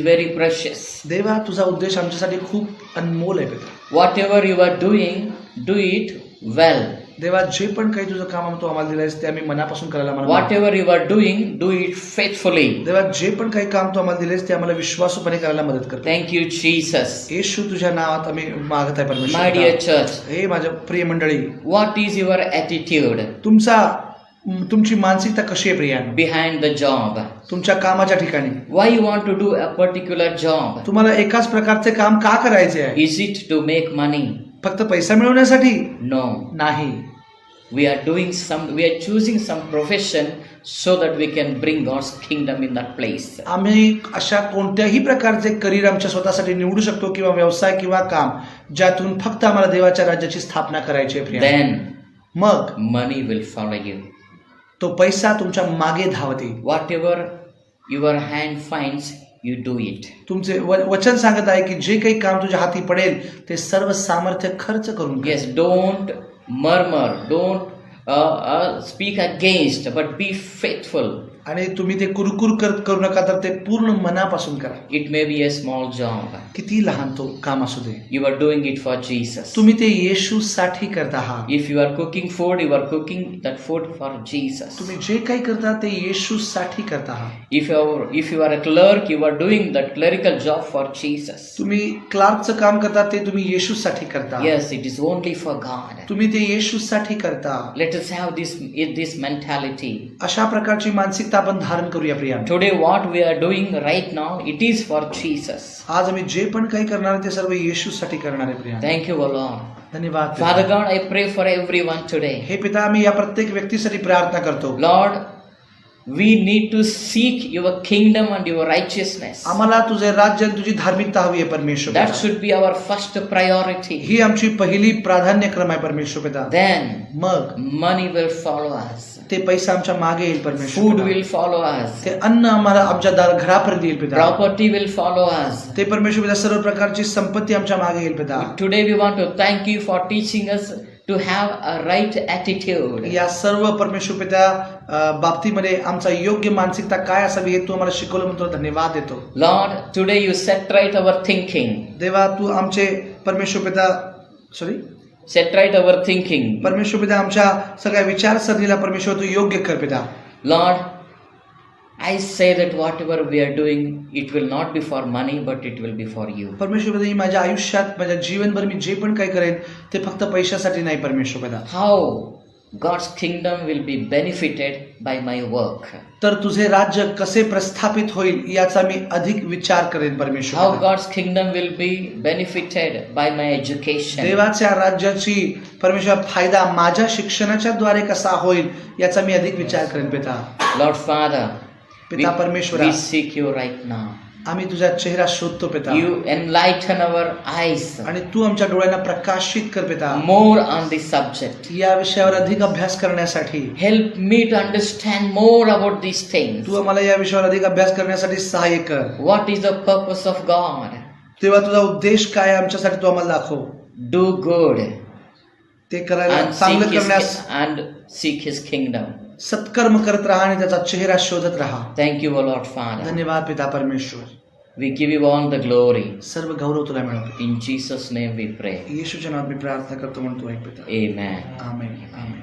very precious. देवा, तुझा उद्देश आमच्यासाठी खूप अनमोल आहे पिता. Whatever you are doing, do it well. देवा, जे पण काही तुझं काम तू आम्हाला दिलंयस ते आम्ही मनापासून करायला मला. Whatever you are doing, do it faithfully. देवा, जे पण काही काम तू आम्हाला दिलेस ते आम्हाला विश्वासूपणे करायला मदत कर. Thank you, Jesus. येशू, तुझ्या नावात आम्ही मागत आहे My परमेश्वर. dear church, हे माझ्या प्रिय मंडळी, what is your attitude तुमची मानसिकता कशी आहे प्रिया? behind the job? तुमच्या कामाच्या ठिकाणी Why you want to do a particular job? तुम्हाला एकाच प्रकारचे काम का करायचे आहे? Is it to make money? फक्त पैसा मिळवण्यासाठी No. नाही. We are choosing some profession so that we can bring God's kingdom in that place. आम्ही अशा कोणत्याही प्रकारचे करिअर आमच्या स्वतःसाठी निवडू शकतो किंवा व्यवसाय किंवा काम ज्यातून फक्त आम्हाला देवाच्या राज्याची स्थापना करायची आहे प्रिया. Then मग money will follow you. तो पैसा तुमच्या मागे धावते. Whatever your hand finds, you do it. तुमचे वचन सांगत आहे की जे काही काम तुझ्या हाती पडेल ते सर्व सामर्थ्य खर्च करून कर. Yes, don't murmur, don't speak against, but be faithful. आणि तुम्ही ते कुरकुर करू नका, तर ते पूर्ण मनापासून करा. It may be a small job. किती लहान तो काम असू दे, You are doing it for Jesus. तुम्ही ते येशूसाठी करता आहात. If you are cooking food, you are cooking that food for Jesus. तुम्ही जे काही करता ते येशूसाठी करता आहात. If you are a clerk, you are doing that clerical job for Jesus. तुम्ही क्लार्कचं काम करता ते तुम्ही येशूसाठी करता. Yes, it is only for God. तुम्ही ते येशूसाठी करता. Let us have this mentality. अशा प्रकारची मानसिकता आपण धारण करूया Priya. Today what we are doing right now, it is for Jesus. आज आम्ही जे पण काही करणार आहे ते सर्व येशूसाठी करणार आहे Priya. Thank you, O Lord. धन्यवाद Father God, I pray for everyone today. हे पिता, आम्ही या प्रत्येक व्यक्तीसाठी प्रार्थना करतो. Lord, we need to seek your kingdom and your righteousness. आम्हाला तुझे राज्य आणि तुझी धार्मिकता हवी आहे परमेश्वर That पिता. should be our first priority. ही आमची पहिली प्राधान्यक्रम आहे परमेश्वर पिता. Then मग money will follow us. ते पैसा आमच्या मागे येईल परमेश्वर Food पिता. will follow us. ते अन्न आम्हाला आमच्या घरापर्यंत येईल पिता. Property will follow us. ते परमेश्वर पिता सर्व प्रकारची संपत्ती आमच्या मागे येईल पिता. Today we want to thank you for teaching us to have a right attitude. या सर्व परमेश्वर पिता बाबतीमध्ये आमचा योग्य मानसिकता काय असावी हे तू आम्हाला शिकवलं म्हणून तुला धन्यवाद देतो. Lord, today you set right our thinking. देवा, तू आमचे परमेश्वर पिता Set right our thinking. परमेश्वर पिता आमच्या सगळ्या विचारसरणीला परमेश्वर तू योग्य कर पिता. Lord, I say that whatever we are doing, it will not be for money, but it will be for you. परमेश्वर पिता, माझ्या आयुष्यात माझ्या जीवनभर मी जे पण काही करेन ते फक्त पैशासाठी नाही परमेश्वर पिता. How God's kingdom will be benefited by my work. तर तुझे राज्य कसे प्रस्थापित होईल याचा मी अधिक विचार करेन परमेश्वर How पिता. God's kingdom will be benefited by my education. देवाच्या राज्याची परमेश्वर फायदा माझ्या शिक्षणाच्या द्वारे कसा होईल याचा मी अधिक विचार करेन पिता. Lord Father, पिता परमेश्वरा, we seek you right now. आम्ही तुझा चेहरा शोधतो पिता, You enlighten our eyes आणि तू आमच्या डोळ्यांना प्रकाशित कर पिता, more on this subject. या विषयावर अधिक अभ्यास करण्यासाठी. Help me to understand more about these things. तू आम्हाला या विषयावर अधिक अभ्यास करण्यासाठी सहाय्य कर. What is the purpose of God? तेव्हा तुझा उद्देश काय आहे आमच्यासाठी तू आम्हाला दाखव. Do good ते करायला and चांगलं करण्यास seek His kingdom. सत्कर्म करत राहा आणि त्याचा चेहरा शोधत राहा. Thank you, O Lord Father. धन्यवाद पिता परमेश्वर. We give you all the glory. सर्व गौरव तुला मिळव. In Jesus' name we pray. येशूच्या नावात मी प्रार्थना करतो म्हणतो ऐक पिता. Amen. आमेन. आमेन.